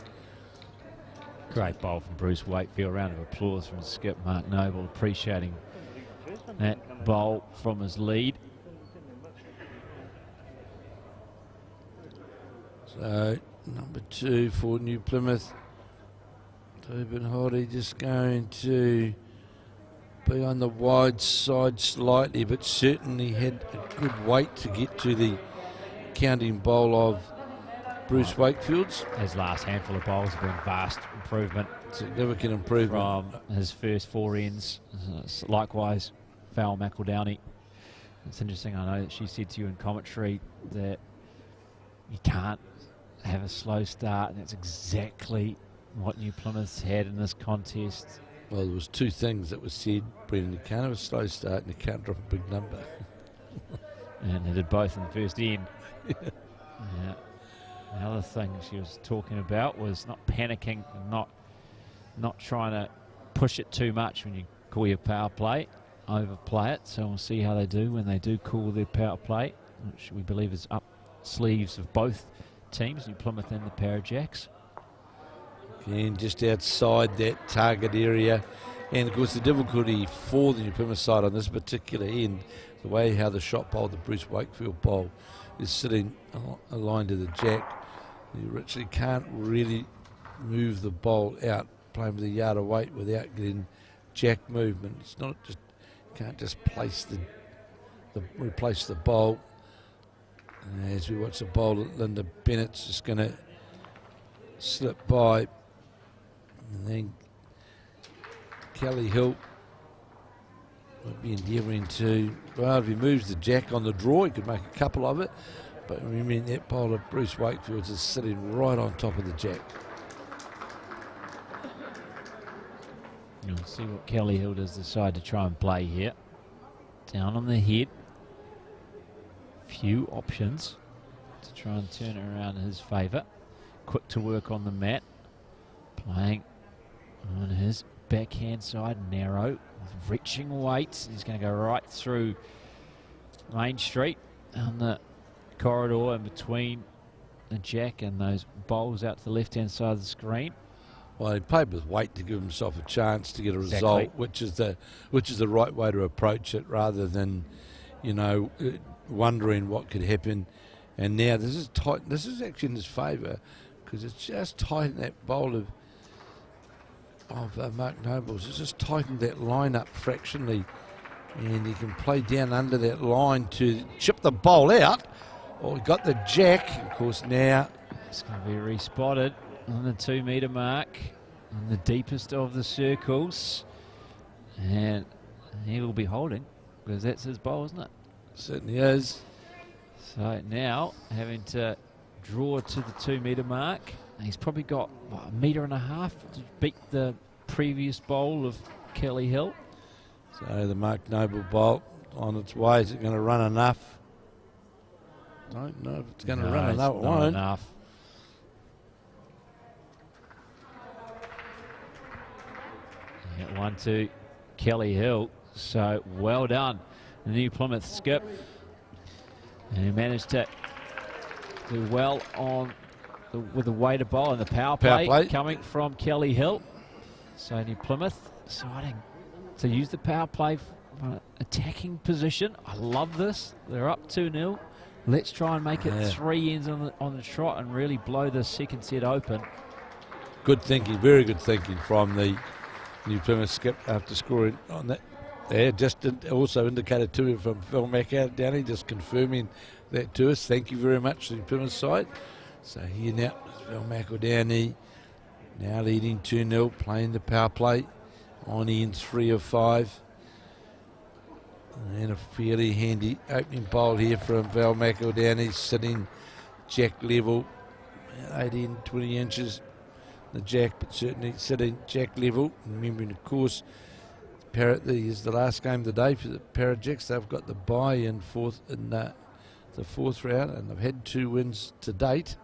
Speaker 4: Great bowl from Bruce Wakefield. Round of applause from skip Mark Noble, appreciating that bowl from his lead.
Speaker 3: So, number 2 for New Plymouth. Tobin Hoddy just going to be on the wide side slightly, but certainly had a good weight to get to the counting bowl of Bruce Wakefield's.
Speaker 4: His last handful of bowls have been vast improvement.
Speaker 3: Significant improvement.
Speaker 4: From his first 4 ends. Likewise, Val McEldowney. It's interesting, I know that she said to you in commentary that you can't have a slow start, and that's exactly what New Plymouth's had in this contest.
Speaker 3: Well, there was 2 things that were said, Brendan. You can't have a slow start and you can't drop a big number.
Speaker 4: And they did both in the first end. Yeah. The other thing she was talking about was not panicking and not trying to push it too much when you call your power play, overplay it. So we'll see how they do when they do call their power play, which we believe is up sleeves of both teams, New Plymouth and the Parajacks.
Speaker 3: And just outside that target area. And of course the difficulty for the New Plymouth side on this particular end, the way how the shot bowl, the Bruce Wakefield bowl, is sitting aligned to the Jack. You actually can't really move the bowl out, playing with a yard of weight without getting Jack movement. It's not just, you can't just place replace the bowl. And as we watch the bowl, Linda Bennett's just going to slip by. And then Kelly Hill would be endeavouring to, well, if he moves the Jack on the draw, he could make a couple of it. But remember, that bowl of Bruce Wakefield's is sitting right on top of the Jack.
Speaker 4: You'll see what Kelly Hill does decide to try and play here. Down on the head. Few options to try and turn it around in his favour. Quick to work on the mat. Playing on his backhand side, narrow, with reaching weights. He's going to go right through Main Street on the corridor in between the Jack and those bowls out to the left-hand side of the screen.
Speaker 3: Well, he played with weight to give himself a chance to get a result, which is the right way to approach it, rather than, you know, wondering what could happen. And now this is tight. This is actually in his favour, because it's just tightened that bowl of Mark Nobles. It's just tightened that line up fractionally, and he can play down under that line to chip the bowl out. Or he got the Jack. Of course, now
Speaker 4: it's going to be respotted on the 2 metre mark, in the deepest of the circles, and he will be holding, because that's his bowl, isn't it?
Speaker 3: Certainly is.
Speaker 4: So now having to draw to the 2 metre mark. He's probably got what, 1.5 metres to beat the previous bowl of Kelly Hill.
Speaker 3: So the Mark Noble bowl on its way. Is it going to run enough? Don't know if it's going to run enough. It
Speaker 4: Not
Speaker 3: won't.
Speaker 4: enough. Yeah, 1-2 Kelly Hill. So well done, the New Plymouth skip. And he managed to do well on with the weighted bowl and the power play coming from Kelly Hill. So New Plymouth deciding to use the power play from an attacking position. I love this. They're up 2-0. Let's try and make it 3 ends on the trot and really blow the second set open.
Speaker 3: Good thinking, very good thinking from the New Plymouth skip after scoring on that. There, just also indicated to him from Phil McAdowney, just confirming that to us. Thank you very much to the Plymouth side. So here now, Phil McAdowney now leading 2-0, playing the power play on in 3 of 5. And a fairly handy opening bowl here from Val McEldowney, sitting Jack level, 18, 20 inches. The Jack, but certainly sitting Jack level. Remembering, of course, is the last game of the day for the Parajacks. They've got the bye in the fourth round, and they've had 2 wins to date.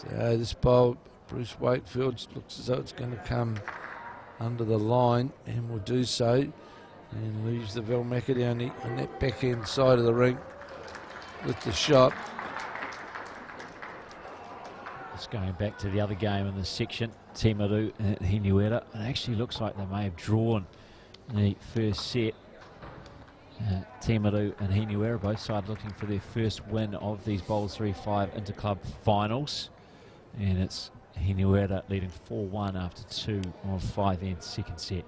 Speaker 3: So this bowl, Bruce Wakefield, looks as though it's going to come under the line and will do so, and leaves the Velmacher down on that backhand side of the ring with the shot.
Speaker 4: Just going back to the other game in this section, Timaru and Hinuera. It actually looks like they may have drawn the first set. Timaru and Hinuera both sides looking for their first win of these Bowls3Five Interclub finals. And it's Hinuera leading 4-1 after 2 of 5 ends second set.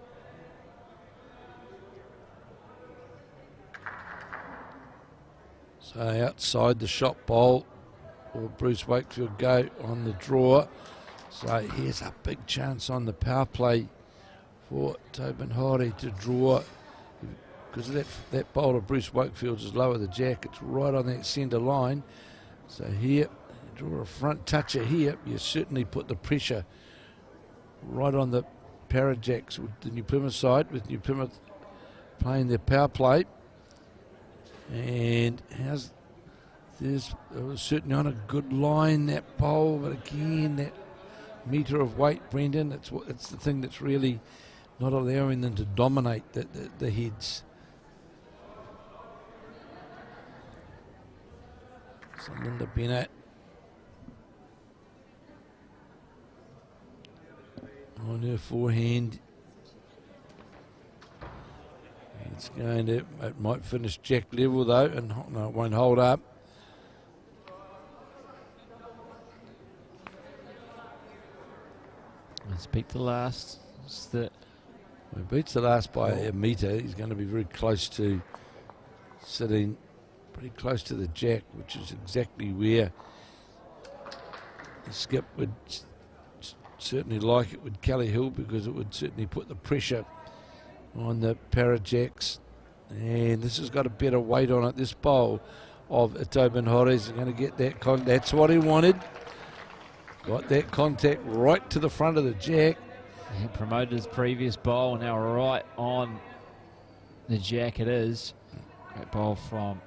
Speaker 3: So outside the shot bowl, will Bruce Wakefield go on the draw. So here's a big chance on the power play for Tobin Hori to draw, because that bowl of Bruce Wakefield's is lower the jack. It's right on that centre line. So here, draw a front toucher here. You certainly put the pressure right on the Parajacks with the New Plymouth side, with New Plymouth playing their power play. And it was certainly on a good line, that bowl, but again, that metre of weight, Brendan, it's the thing that's really not allowing them to dominate the heads. So Linda Bennett on her forehand. It's going to, it might finish jack level though, and no, it won't hold up.
Speaker 4: Let's beat the last.
Speaker 3: When he beats the last by a metre, he's going to be very close to sitting pretty close to the jack, which is exactly where the skip would certainly like it with Kelly Hill, because it would certainly put the pressure on the Parajacks. And this has got a better weight on it. This bowl of Tobin Hori is going to get that that's what he wanted. Got that contact right to the front of the jack.
Speaker 4: He promoted his previous bowl, now right on the jack it is. Great bowl from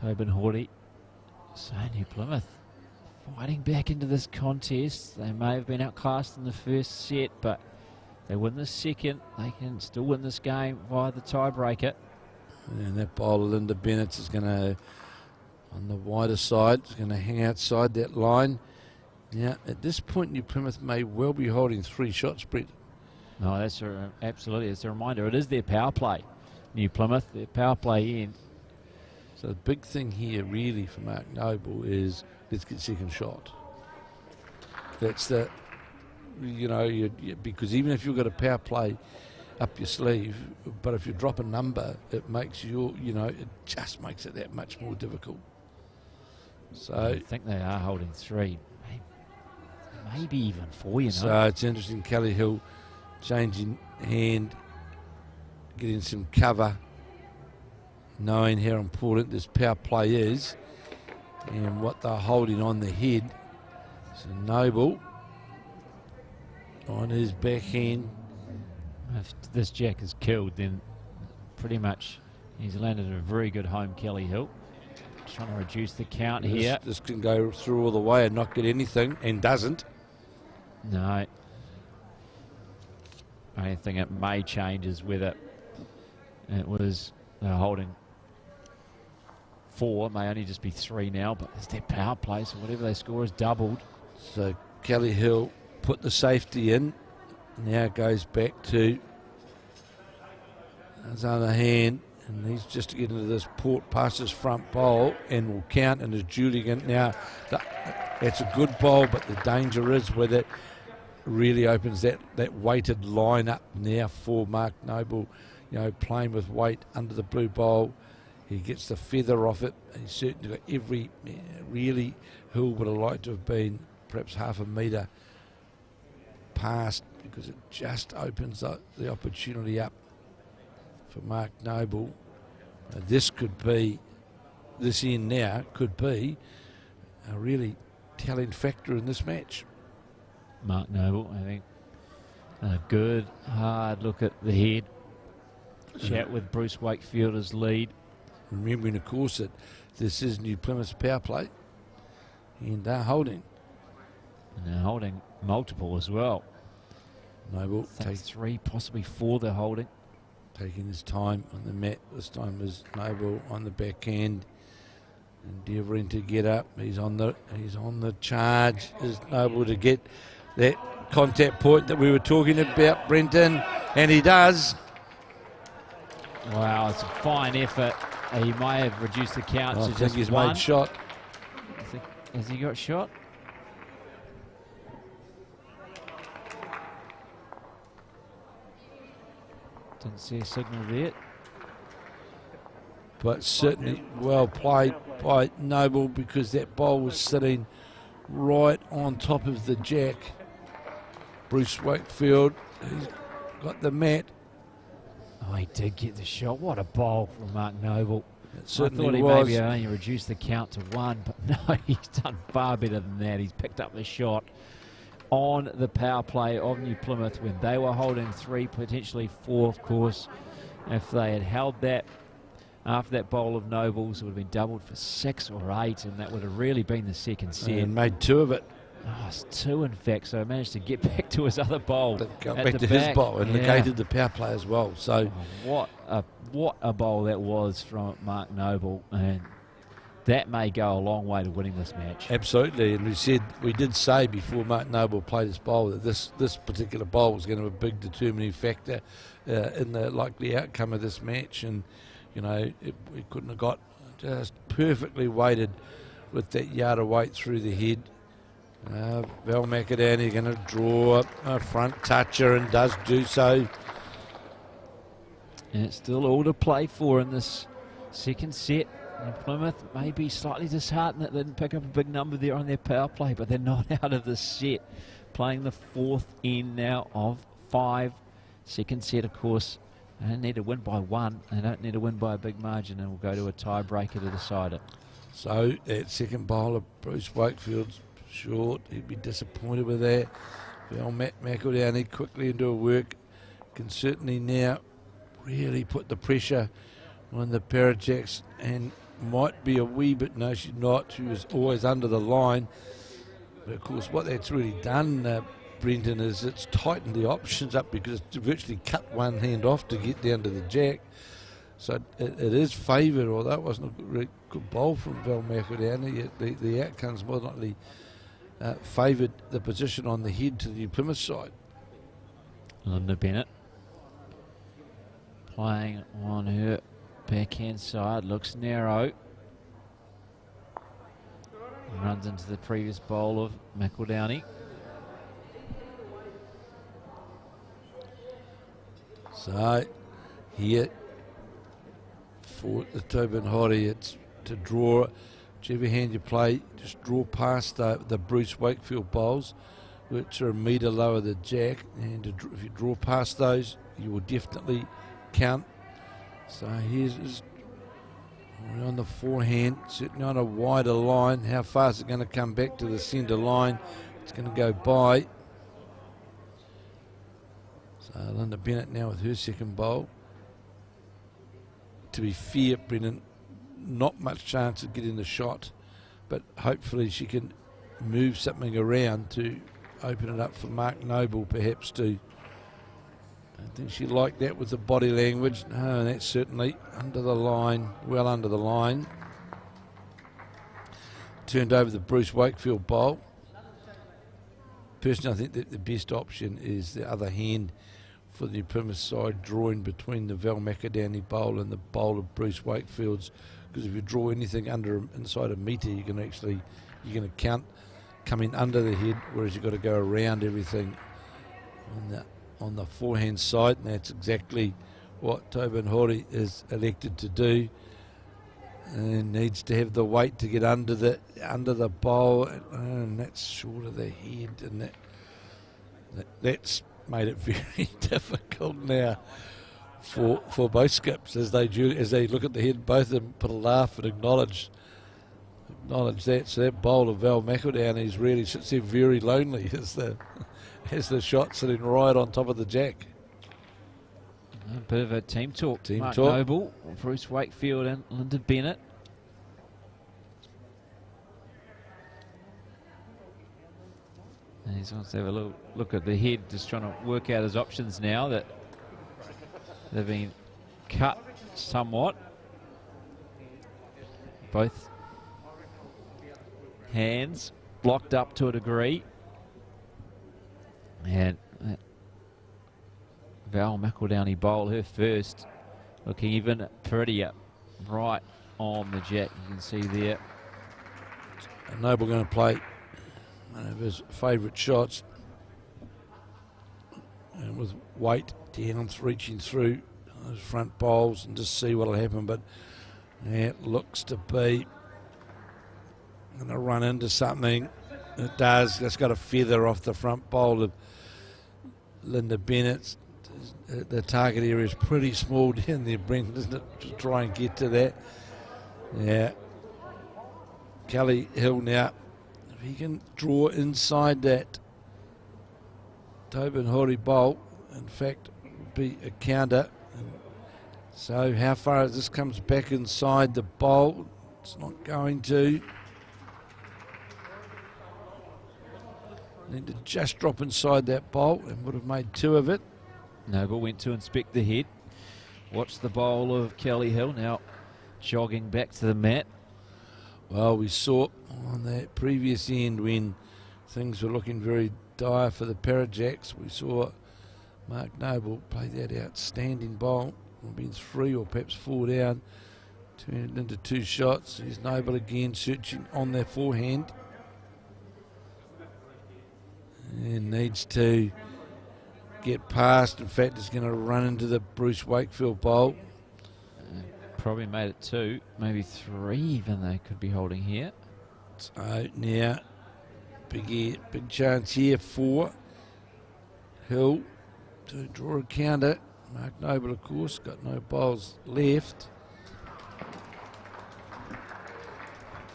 Speaker 4: Tobin Hori. So New Plymouth fighting back into this contest. They may have been outclassed in the first set, but they win the second. They can still win this game via the tiebreaker.
Speaker 3: And that bowl of Linda Bennett's is going to, on the wider side, is going to hang outside that line. Now, at this point, New Plymouth may well be holding 3 shots, Brett.
Speaker 4: No, that's absolutely. It's a reminder. It is their power play. New Plymouth, their power play in.
Speaker 3: So the big thing here, really, for Mark Noble is let's get second shot. That's the, because even if you've got a power play up your sleeve, but if you drop a number, it makes it just makes it that much more difficult. So
Speaker 4: I think they are holding 3. Maybe even 4,
Speaker 3: So it's interesting, Kelly Hill changing hand, getting some cover, knowing how important this power play is and what they're holding on the head. So Noble on his backhand.
Speaker 4: If this jack is killed, then pretty much he's landed a very good home, Kelly Hill. Trying to reduce the count here.
Speaker 3: This can go through all the way and not get anything, and doesn't.
Speaker 4: No. I think it may change is whether it was holding 4, may only just be 3 now, but it's their power play, so whatever they score is doubled.
Speaker 3: So Kelly Hill put the safety in. Now it goes back to his other hand, and he's just to get into this port past his front bowl and will count and is Julian. Now it's a good bowl, but the danger is with it really opens that weighted line up now for Mark Noble, playing with weight under the blue bowl. He gets the feather off it. He's certainly got every, really, Hill would have liked to have been perhaps half a metre past, because it just opens the opportunity up for Mark Noble. This end now could be a really telling factor in this match.
Speaker 4: Mark Noble, I think, a good hard look at the head. Chat with Bruce Wakefield as lead.
Speaker 3: Remembering, of course, that this is New Plymouth's power play, and they're holding.
Speaker 4: And they're holding multiple as well.
Speaker 3: Noble
Speaker 4: Takes 3, possibly 4 they're holding.
Speaker 3: taking his time on the mat. This time is Noble on the backhand, endeavouring to get up. He's on the charge. Is Noble to get that contact point that we were talking about, Brenton, and he does.
Speaker 4: Wow, it's a fine effort. He may have reduced the count
Speaker 3: I
Speaker 4: to
Speaker 3: think
Speaker 4: just
Speaker 3: he's
Speaker 4: one.
Speaker 3: made shot.
Speaker 4: Has he got shot? Didn't see a signal there.
Speaker 3: But certainly well played by Noble, because that ball was sitting right on top of the jack. Bruce Wakefield, he's got the mat.
Speaker 4: Oh, he did get the shot. What a bowl from Mark Noble.
Speaker 3: It certainly
Speaker 4: I thought he
Speaker 3: was.
Speaker 4: maybe only reduced the count to 1, but no, he's done far better than that. He's picked up the shot on the power play of New Plymouth when they were holding 3, potentially 4, of course. If they had held that after that bowl of Nobles, it would have been doubled for 6 or 8, and that would have really been the second set.
Speaker 3: And made 2 of it.
Speaker 4: Oh, it's 2 in fact, so he managed to get back to his other bowl.
Speaker 3: Got
Speaker 4: at
Speaker 3: back
Speaker 4: the
Speaker 3: to
Speaker 4: back.
Speaker 3: his bowl and
Speaker 4: Yeah.
Speaker 3: negated the power play as well. So
Speaker 4: What a bowl that was from Mark Noble, and that may go a long way to winning this match.
Speaker 3: absolutely, and we did say before Mark Noble played his bowl that this particular bowl was going to be a big determining factor in the likely outcome of this match, and you know we couldn't have got just perfectly weighted with that yard of weight through the head. Val McAdani going to draw a front toucher and does do so.
Speaker 4: And it's still all to play for in this second set. And Plymouth may be slightly disheartened that they didn't pick up a big number there on their power play, but they're not out of the set. Playing the 4th end now of 5. Second set, of course, they don't need to win by 1. They don't need to win by a big margin, and we'll go to a tiebreaker to decide it.
Speaker 3: So that second bowl of Bruce Wakefield's short. He'd be disappointed with that. Val McEldowney quickly into a work. Can certainly now really put the pressure on the Parajacks, and might be a wee bit, no she's not, she was always under the line. But of course what that's really done, Brenton, is it's tightened the options up, because it's virtually cut one hand off to get down to the jack. So it is favoured, although it wasn't a really good bowl from Val McEldowney. The outcomes more than likely favoured the position on the head to the New Plymouth side.
Speaker 4: Linda Bennett playing on her backhand side, looks narrow. Runs into the previous bowl of McEldowney.
Speaker 3: So here for the Tobin Hoddy, it's to draw. Whichever hand you play, just draw past the Bruce Wakefield bowls, which are a metre lower than jack, and if you draw past those, you will definitely count. So here's on the forehand, sitting on a wider line. How far is it going to come back to the centre line? It's going to go by. So Linda Bennett now with her second bowl. To be fair, Brennan, not much chance of getting the shot, but hopefully she can move something around to open it up for Mark Noble, perhaps, to. I think she liked that with the body language. No, that's certainly under the line, well under the line. Turned over the Bruce Wakefield bowl. Personally, I think that the best option is the other hand for the Plymouth side, drawing between the Val McAdani bowl and the bowl of Bruce Wakefield's, because if you draw anything inside a metre, you can actually, you're going to count coming under the head, whereas you've got to go around everything on the forehand side, and that's exactly what Tobin Hori is elected to do, and needs to have the weight to get under the bowl, and that's short of the head, and that's made it very difficult now for both skips as they look at the head. Both of them put a laugh and acknowledge that. So that bowl of Val McEldowney really sits there very lonely as the shot sitting right on top of the jack.
Speaker 4: A bit of a team talk. Mark
Speaker 3: talk.
Speaker 4: Noble, Bruce Wakefield and Linda Bennett. He's wants to have a little look at the head, just trying to work out his options now that they've been cut somewhat. Both hands blocked up to a degree. And Val McEldowney bowl, her first, looking even prettier right on the jack. You can see there.
Speaker 3: Noble going to play one of his favourite shots, and with weight down, reaching through those front bowls and just see what will happen. But it looks to be going to run into something. It does. It's got a feather off the front bowl of Linda Bennett's. The target area is pretty small down there, Brent, isn't it, to try and get to that. Yeah. Kelly Hill now, if he can draw inside that Tobin Hori bowl, in fact, it would be a counter. So how far as this comes back inside the bowl? It's not going to. Need to just drop inside that bowl and would have made two of it.
Speaker 4: Noble went to inspect the head. Watch the bowl of Kelly Hill now jogging back to the mat.
Speaker 3: Well, we saw on that previous end when things were looking very dire for the Parajacks, we saw Mark Noble play that outstanding bowl. Would have been 3 or perhaps 4 down, turned it into 2 shots. Here's Noble again searching on their forehand. And needs to get past. In fact, he's going to run into the Bruce Wakefield bowl.
Speaker 4: Probably made it 2, maybe 3 even they could be holding here.
Speaker 3: So now, big chance here for Hill to draw a counter. Mark Noble, of course, got no bowls left.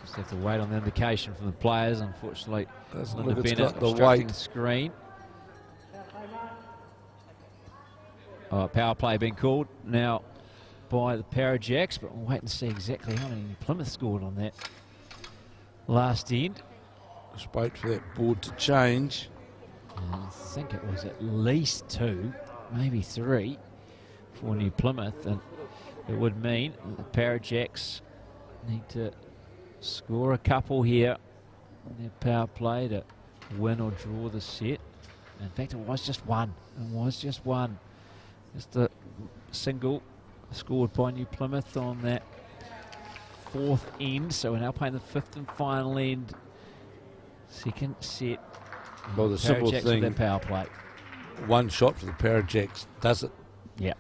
Speaker 4: Just have to wait on the indication from the players, unfortunately.
Speaker 3: Doesn't
Speaker 4: Linda
Speaker 3: look it's
Speaker 4: Bennett
Speaker 3: got the
Speaker 4: obstructing
Speaker 3: weight.
Speaker 4: the screen. Power play being called now by the Parajacks, but we'll wait and see exactly how many Plymouth scored on that last end.
Speaker 3: Just wait for that board to change.
Speaker 4: I think it was at least 2, maybe 3 for New Plymouth, and it would mean that the Parajacks need to score a couple here on their power play to win or draw the set. In fact, it was just one. It was just one. Just a single scored by New Plymouth on that 4th end. So we're now playing the 5th and final end. Second set.
Speaker 3: Well, the simple
Speaker 4: Parajacks
Speaker 3: thing,
Speaker 4: with their power play.
Speaker 3: one shot for the Parajacks does it.
Speaker 4: Yeah.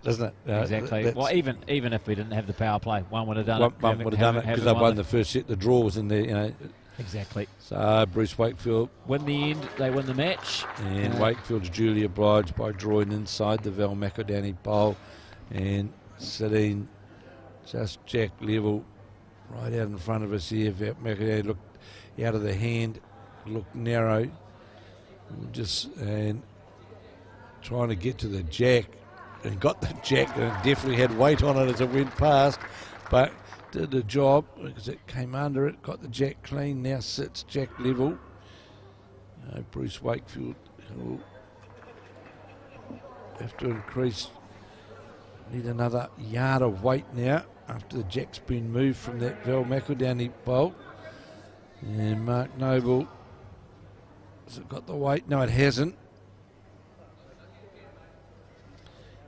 Speaker 3: Doesn't it?
Speaker 4: Exactly. Well, even if we didn't have the power play, one would have done it.
Speaker 3: One would have done it because they won the first set. The draw was in there, you know.
Speaker 4: Exactly.
Speaker 3: So Bruce Wakefield
Speaker 4: Win the end, they win the match.
Speaker 3: and Wakefield's duly obliged by drawing inside the Val McEldowney bowl and sitting just jack level right out in front of us here. Val McEldowney looked out of the hand, looked narrow, and trying to get to the jack, and got the jack, and it definitely had weight on it as it went past, but did the job because it came under it, got the jack clean, now sits jack level. Bruce Wakefield will have to increase, need another yard of weight now after the jack's been moved from that Val McEldowney bowl. And Mark Noble, has it got the weight? No, it hasn't.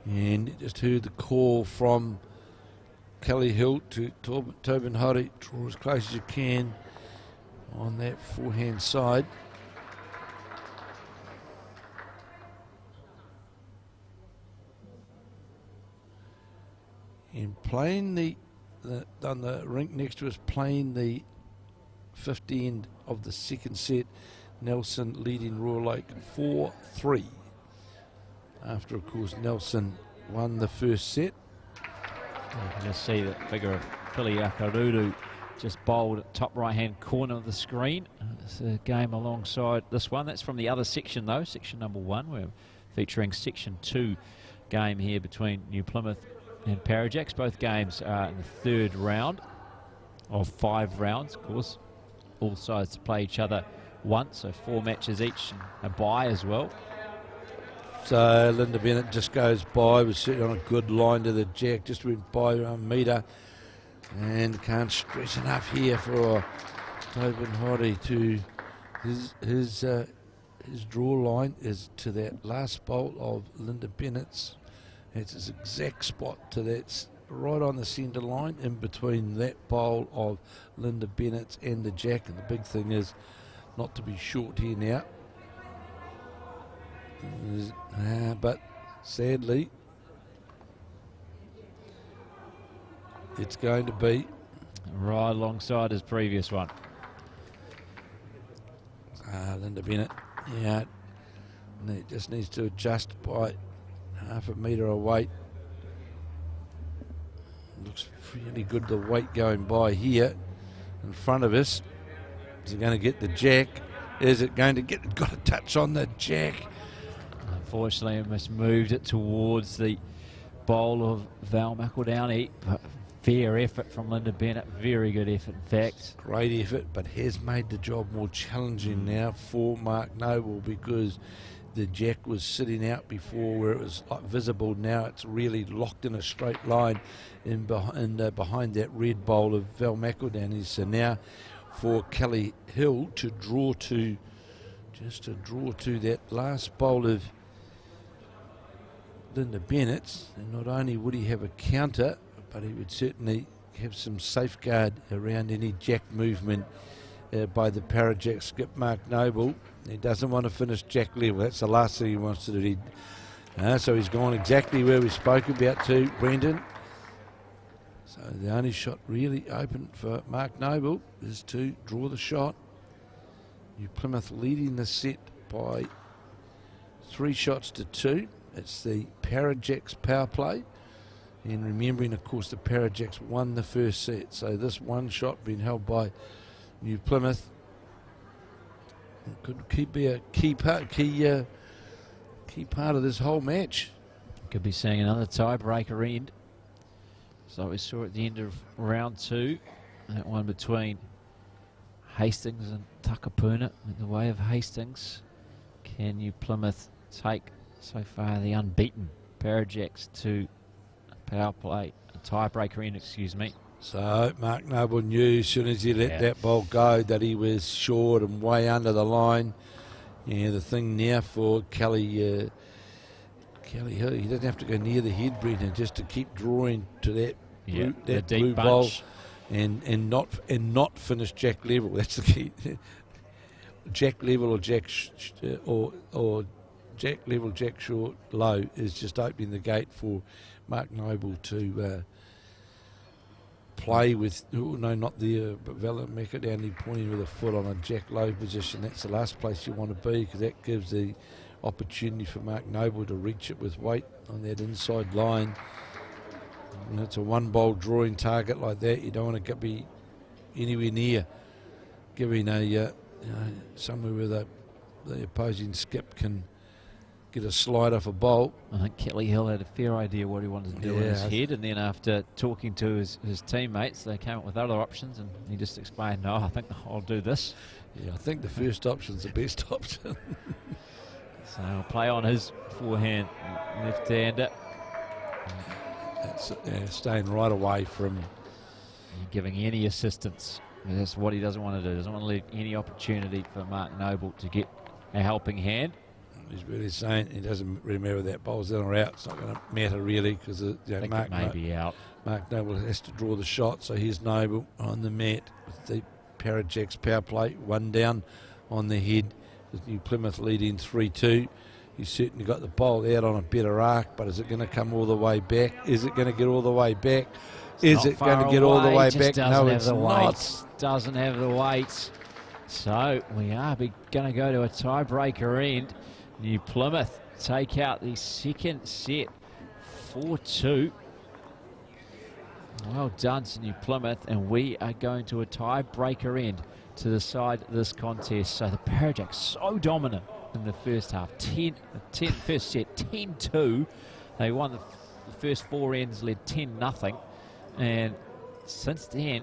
Speaker 3: And you just heard the call from Kelly Hill to Tobin Hori, draw as close as you can on that forehand side. And playing on the rink next to us, playing the 5th end of the 2nd set, Nelson leading Royal Lake 4-3. After, of course, Nelson won the first set.
Speaker 4: You can just see that figure of Philly Akaruru just bowled at top right-hand corner of the screen. It's a game alongside this one. That's from the other section, though, section number 1. We're featuring section 2 game here between New Plymouth and Parajacks. Both games are in the 3rd round of 5 rounds, of course. All sides to play each other one, so 4 matches each, and a bye as well.
Speaker 3: So Linda Bennett just goes by, was sitting on a good line to the jack, just went by a metre, and can't stress enough here for Tobin Hoddy to his draw line is to that last bolt of Linda Bennett's. It's his exact spot to that, right on the centre line, in between that bowl of Linda Bennett's and the jack. And the big thing is not to be short here now. But sadly, it's going to be
Speaker 4: right alongside his previous one.
Speaker 3: Linda Bennett, yeah, just needs to adjust by half a metre of weight. Looks really good, the weight going by here in front of us. Is it going to get the jack? Is it going to get, got a touch on the jack?
Speaker 4: Unfortunately, I just moved it towards the bowl of Val McEldowney. Fair effort from Linda Bennett, very good effort in fact.
Speaker 3: Great effort, but has made the job more challenging now for Mark Noble, because the jack was sitting out before where it was visible. Now it's really locked in a straight line behind that red bowl of Val McEldowney. So now for Kelly Hill to draw to, just to draw to that last bowl of Linda Bennett's, and not only would he have a counter, but he would certainly have some safeguard around any jack movement by the Parajack skip Mark Noble. He doesn't want to finish jack level. That's the last thing he wants to do. So he's gone exactly where we spoke about to Brendan. So the only shot really open for Mark Noble is to draw the shot. New Plymouth leading the set by 3 shots to 2. It's the Parajacks power play. And remembering, of course, the Parajacks won the first set. So this one shot being held by New Plymouth could be a key part of this whole match.
Speaker 4: Could be seeing another tiebreaker end. So we saw at the end of round 2, that one between Hastings and Takapuna in the way of Hastings. Can New Plymouth take so far the unbeaten Parajacks to power play, a tiebreaker in, excuse me.
Speaker 3: So Mark Noble knew as soon as he let that ball go that he was short and way under the line. Yeah, the thing now for Kelly Hill, he doesn't have to go near the head, Brendan, just to keep drawing to that blue bowl and not finish jack level. That's the key. Jack level or jack or jack level, jack short, low is just opening the gate for Mark Noble to play with, not the but Val McEldowney pointing with a foot on a jack low position. That's the last place you want to be, because that gives the opportunity for Mark Noble to reach it with weight on that inside line. And it's a one bowl drawing target like that. You don't want to be anywhere near giving a somewhere where the opposing skip can get a slide off a bowl.
Speaker 4: I think Kelly Hill had a fair idea what he wanted to do in his head, and then after talking to his teammates, they came up with other options, and he just explained, no, I think I'll do this.
Speaker 3: Yeah, I think the first option's the best option.
Speaker 4: So he'll play on his forehand, left-hander.
Speaker 3: That's staying right away from
Speaker 4: giving any assistance. That's what he doesn't want to do. Doesn't want to leave any opportunity for Mark Noble to get a helping hand.
Speaker 3: He's really saying he doesn't really matter if that bowl's in or out. It's not going to matter really, because
Speaker 4: Mark may be out.
Speaker 3: Mark Noble has to draw the shot. So here's Noble on the mat with the Parajacks power play, 1 down on the head with New Plymouth leading 3-2. He's certainly got the bowl out on a better arc, but is it going to come all the way back? Is it going to get all the way back? Is it going to get all the way back? No, it's not.
Speaker 4: Doesn't have the weight. So we are going to go to a tiebreaker end. New Plymouth take out the second set, 4-2. Well done to New Plymouth, and we are going to a tiebreaker end to decide this contest. So the Parajacks so dominant in the first half, first set 10-2. They won the first 4 ends, led 10-0, and since then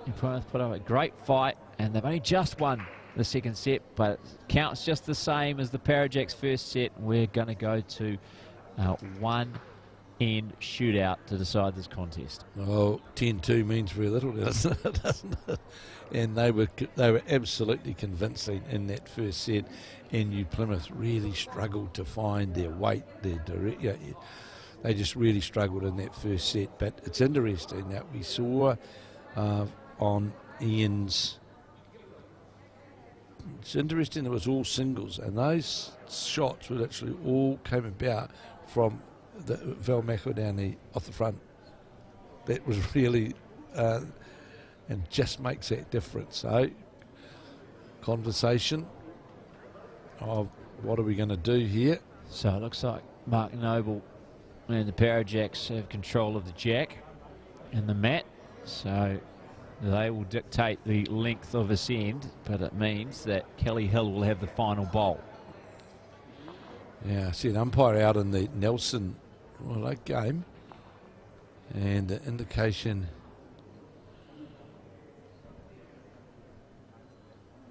Speaker 4: New Plymouth put up a great fight, and they've only just won the second set, but it counts just the same as the Parajacks first set. We're going to go to one-end shootout to decide this contest.
Speaker 3: Well, 10-2 means very little, doesn't it? And they were absolutely convincing in that first set, and New Plymouth really struggled to find their weight, their direct. They just really struggled in that first set. But it's interesting that we saw on Ian's. It's interesting it was all singles, and those shots were literally all came about from the Val McEldowney off the front. That was really, and just makes that difference. So, conversation of what are we going to do here?
Speaker 4: So it looks like Mark Noble and the Parajacks have control of the jack and the mat. So they will dictate the length of this end, but it means that Kelly Hill will have the final bowl.
Speaker 3: Yeah, I see an umpire out in the Nelson game, and the indication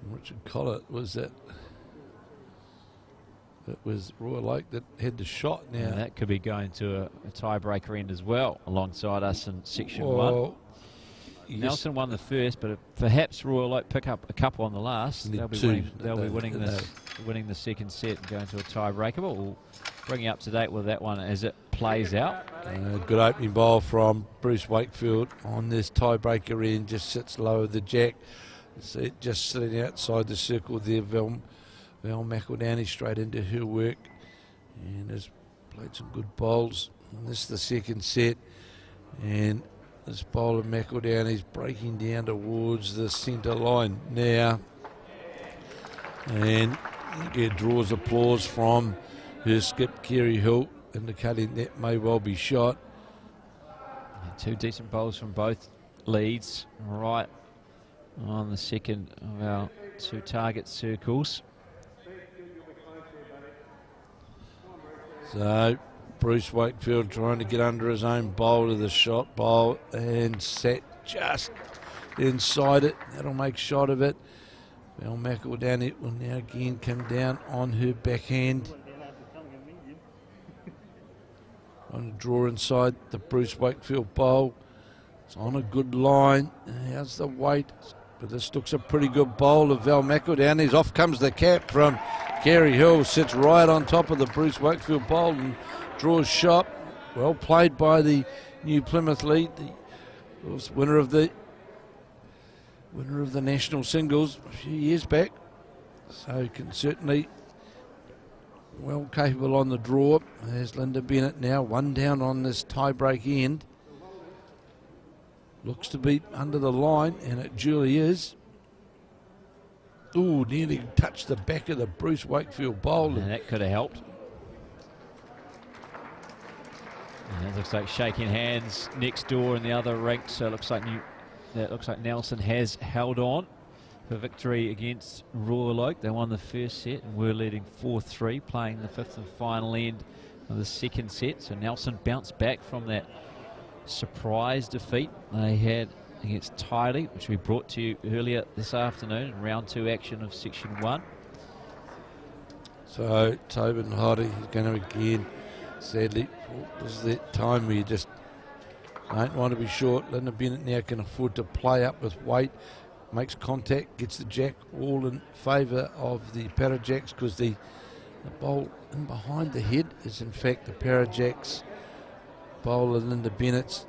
Speaker 3: Richard Collett was that it was Royal Oak that had the shot now.
Speaker 4: And that could be going to a tiebreaker end as well, alongside us in section
Speaker 3: well,
Speaker 4: 1. Nelson won the first, but perhaps Royal Oak pick up a couple on the last. They'll be winning the second set and going to a tiebreaker. But we'll bring you up to date with that one as it plays out.
Speaker 3: Good opening ball from Bruce Wakefield on this tiebreaker end. Just sits low of the jack. See it just sitting outside the circle there. Val McEldowney straight into her work, and has played some good bowls. And this is the second set, and this bowler McEldowney's breaking down towards the centre line now, and it draws applause from her skip Kerry Hill, indicating that may well be shot.
Speaker 4: And two decent bowls from both leads, right on the second of our two target circles.
Speaker 3: So Bruce Wakefield trying to get under his own bowl to the shot bowl, and sat just inside it. That'll make shot of it. Val McEldowney will now again come down on her backhand. On to draw inside the Bruce Wakefield bowl. It's on a good line. How's the weight? But this looks a pretty good bowl of Val McEldowney's. Off comes the cap from Kerry Hill. Sits right on top of the Bruce Wakefield bowl and draws shot. Well played by the New Plymouth lead. The winner of the national singles a few years back. So can certainly well capable on the draw. There's Linda Bennett now, one down on this tie-break end. Looks to be under the line, and it duly is. Ooh, nearly touched the back of the Bruce Wakefield bowl.
Speaker 4: And that could have helped. And it looks like shaking hands next door in the other rink. So it looks like Nelson has held on for victory against Royal Oak. They won the first set and were leading 4-3, playing the fifth and final end of the second set. So Nelson bounced back from that surprise defeat they had against Tiley, which we brought to you earlier this afternoon in round 2 action of section 1.
Speaker 3: So Tobin Hoddy is going to again, sadly, this is that time where you just don't want to be short. Linda Bennett now can afford to play up with weight, makes contact, gets the jack, all in favour of the Parajacks, because the bowl in behind the head is in fact the Parajacks bowler Linda Bennett's.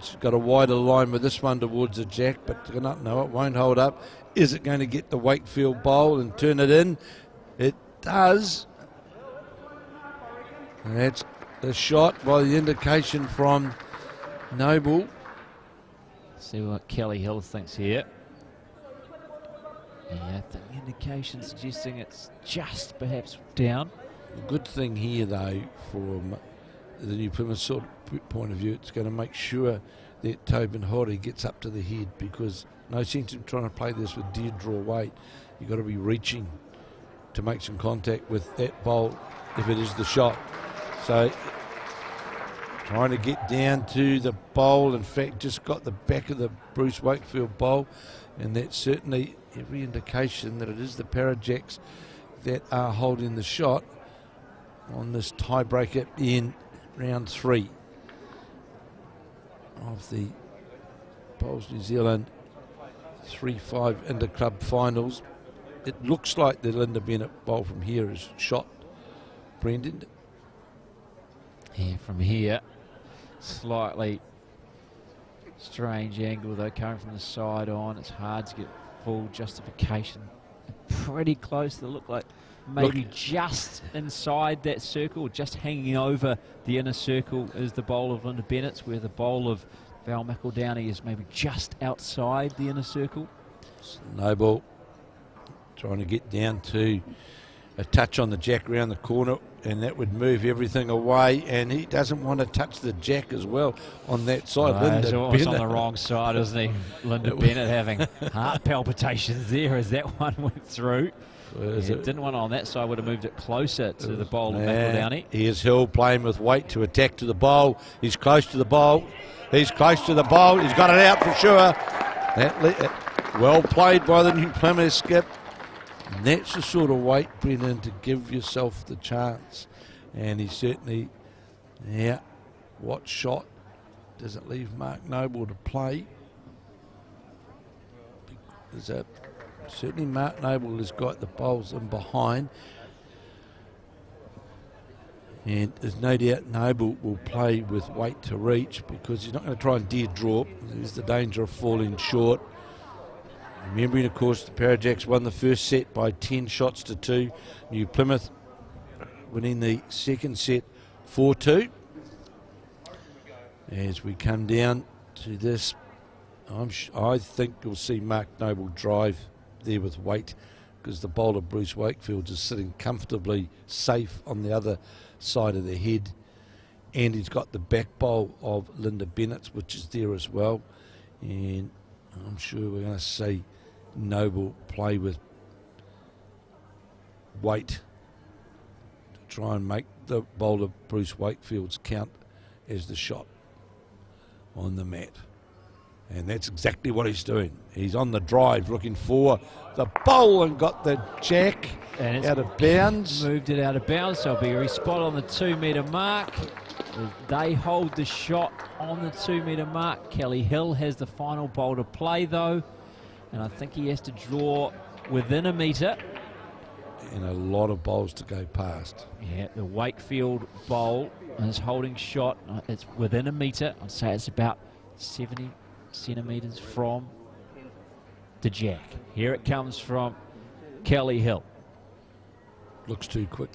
Speaker 3: She's got a wider line with this one towards the jack, but no, it won't hold up. Is it going to get the Wakefield bowl and turn it in? It does. And that's the shot by the indication from Noble.
Speaker 4: See what Kelly Hill thinks here. Yeah, I think the indication suggesting it's just perhaps down.
Speaker 3: The good thing here, though, from the New Plymouth sort of point of view, it's going to make sure that Tobin Hoddy gets up to the head, because no sense in trying to play this with dead draw weight. You've got to be reaching to make some contact with that bowl if it is the shot. So trying to get down to the bowl. In fact, just got the back of the Bruce Wakefield bowl, and that's certainly every indication that it is the Parajacks that are holding the shot on this tiebreaker in round 3 of the Bowls New Zealand 3-5 Interclub finals. It looks like the Linda Bennett bowl from here is shot, Brendan.
Speaker 4: Yeah, from here, slightly strange angle though, coming from the side on. It's hard to get full justification. Pretty close. They look like maybe just inside that circle, just hanging over the inner circle is the bowl of Linda Bennett's, where the bowl of Val McEldowney is maybe just outside the inner circle.
Speaker 3: Noble trying to get down to a touch on the jack around the corner, and that would move everything away, and he doesn't want to touch the jack as well on that side.
Speaker 4: He's always on the wrong side, isn't he? Linda Bennett having heart palpitations there as that one went through. Didn't want it on that side, would have moved it closer to the bowl of McEldowney.
Speaker 3: Here's Hill playing with weight to attack to the bowl. He's close to the bowl. He's close to the bowl. He's got it out for sure. Well played by the new Plymouth skip. And that's the sort of weight, Brendan, to give yourself the chance. And he certainly, what shot does it leave Mark Noble to play? Certainly Mark Noble has got the bowls in behind. And there's no doubt Noble will play with weight to reach, because he's not going to try and dead draw. There's the danger of falling short. Remembering, of course, the Parajacks won the first set by 10 shots to 2. New Plymouth winning the second set 4-2. As we come down to this, I think you'll see Mark Noble drive there with weight, because the bowler Bruce Wakefield is sitting comfortably safe on the other side of the head, and he's got the back bowl of Linda Bennett's, which is there as well. And I'm sure we're going to see Noble play with weight to try and make the bowler Bruce Wakefield's count as the shot on the mat. And that's exactly what he's doing. He's on the drive looking for the bowl and got the jack out of bounds.
Speaker 4: Moved it out of bounds, so it'll be a respot on the 2 metre mark. They hold the shot on the 2 metre mark. Kelly Hill has the final bowl to play though, and I think he has to draw within a metre.
Speaker 3: And a lot of bowls to go past.
Speaker 4: Yeah, the Wakefield bowl is holding shot. It's within a metre. I'd say it's about 70 centimetres from the jack. Here it comes from Kelly Hill.
Speaker 3: Looks too quick.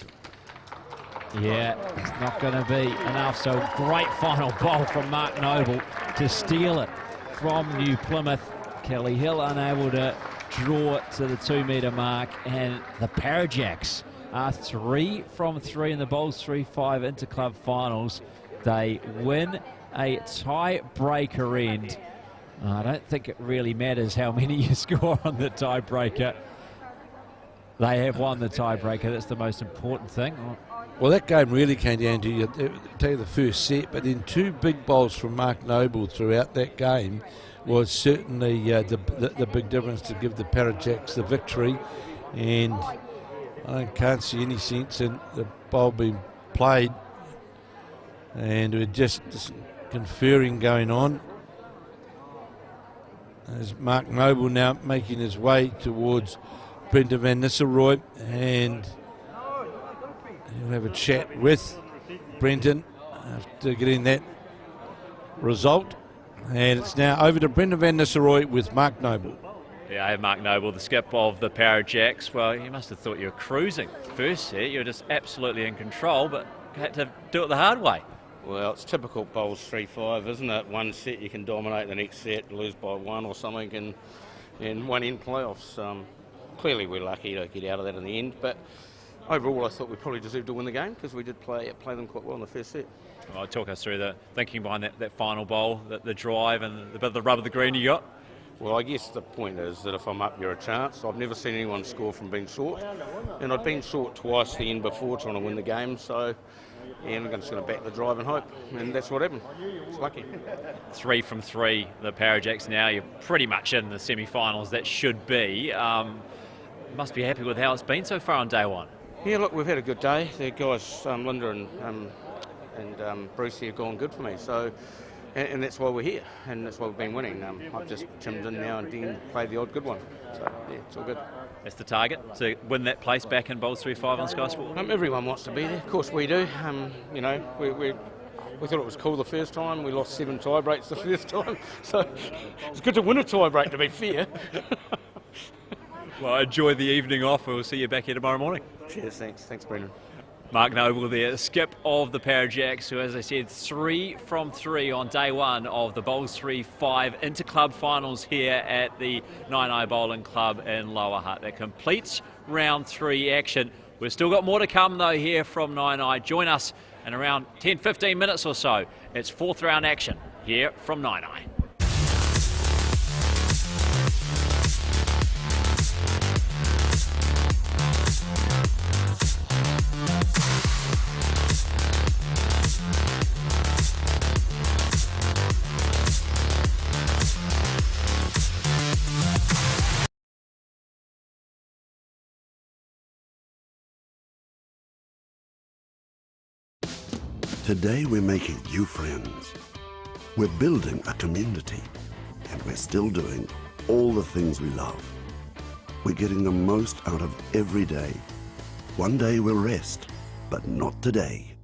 Speaker 4: Yeah, it's not going to be enough. So great final bowl from Mark Noble to steal it from New Plymouth. Kelly Hill unable to draw it to the 2 metre mark, and the Parajacks are 3 from 3 in the Bowls3Five Interclub finals. They win a tie-breaker end. I don't think it really matters how many you score on the tiebreaker. They have won the tiebreaker. That's the most important thing.
Speaker 3: Well, that game really came down to the first set, but then 2 big bowls from Mark Noble throughout that game was certainly the big difference to give the Parajacks the victory. And I can't see any sense in the bowl being played, and we're just conferring going on. As Mark Noble now making his way towards Brendan van Nistelrooy, and he'll have a chat with Brendan after getting that result. And it's now over to Brendan van Nistelrooy with Mark Noble.
Speaker 2: Yeah, I have Mark Noble, the skip of the Parajacks. Well, you must have thought you were cruising. First set, you were just absolutely in control, but you had to do it the hard way.
Speaker 5: Well, it's typical Bowls3Five, isn't it? One set you can dominate, the next set lose by 1 or something, and one in playoffs. Clearly we're lucky to get out of that in the end, but overall I thought we probably deserved to win the game, because we did play them quite well in the first set.
Speaker 2: Well, talk us through the thinking behind that final bowl, the drive and the bit of the rub of the green you got.
Speaker 5: Well, I guess the point is that if I'm up, you're a chance. I've never seen anyone score from being short, and I'd been short twice the end before trying to win the game, so and we're just going to back the drive and hope, and that's what happened. It's lucky.
Speaker 2: 3 from 3, the Parajacks now. You're pretty much in the semi-finals. That should be. Must be happy with how it's been so far on day one.
Speaker 5: Yeah, look, we've had a good day. The guys, Linda and Bruce here have gone good for me. So, and that's why we're here, and that's why we've been winning. I've just chimmed in now and then played the odd good one. So, yeah, it's all good.
Speaker 2: That's the target, to win that place back in Bowls3Five on Sky Sport?
Speaker 5: Everyone wants to be there. Of course we do. You know, we thought it was cool the first time. We lost 7 tie breaks the first time. So it's good to win a tie break, to be fair.
Speaker 2: Well, enjoy the evening off. We'll see you back here tomorrow morning.
Speaker 5: Cheers, thanks. Thanks, Brendan.
Speaker 2: Mark Noble there, skip of the Parajacks, who, as I said, 3 from 3 on day one of the Bowls3Five Interclub finals here at the 9i Bowling Club in Lower Hutt. That completes round 3 action. We've still got more to come, though, here from 9i. Join us in around 10-15 minutes or so. It's 4th round action here from 9i.
Speaker 1: Today we're making new friends. We're building a community, and we're still doing all the things we love. We're getting the most out of every day. One day we'll rest, but not today.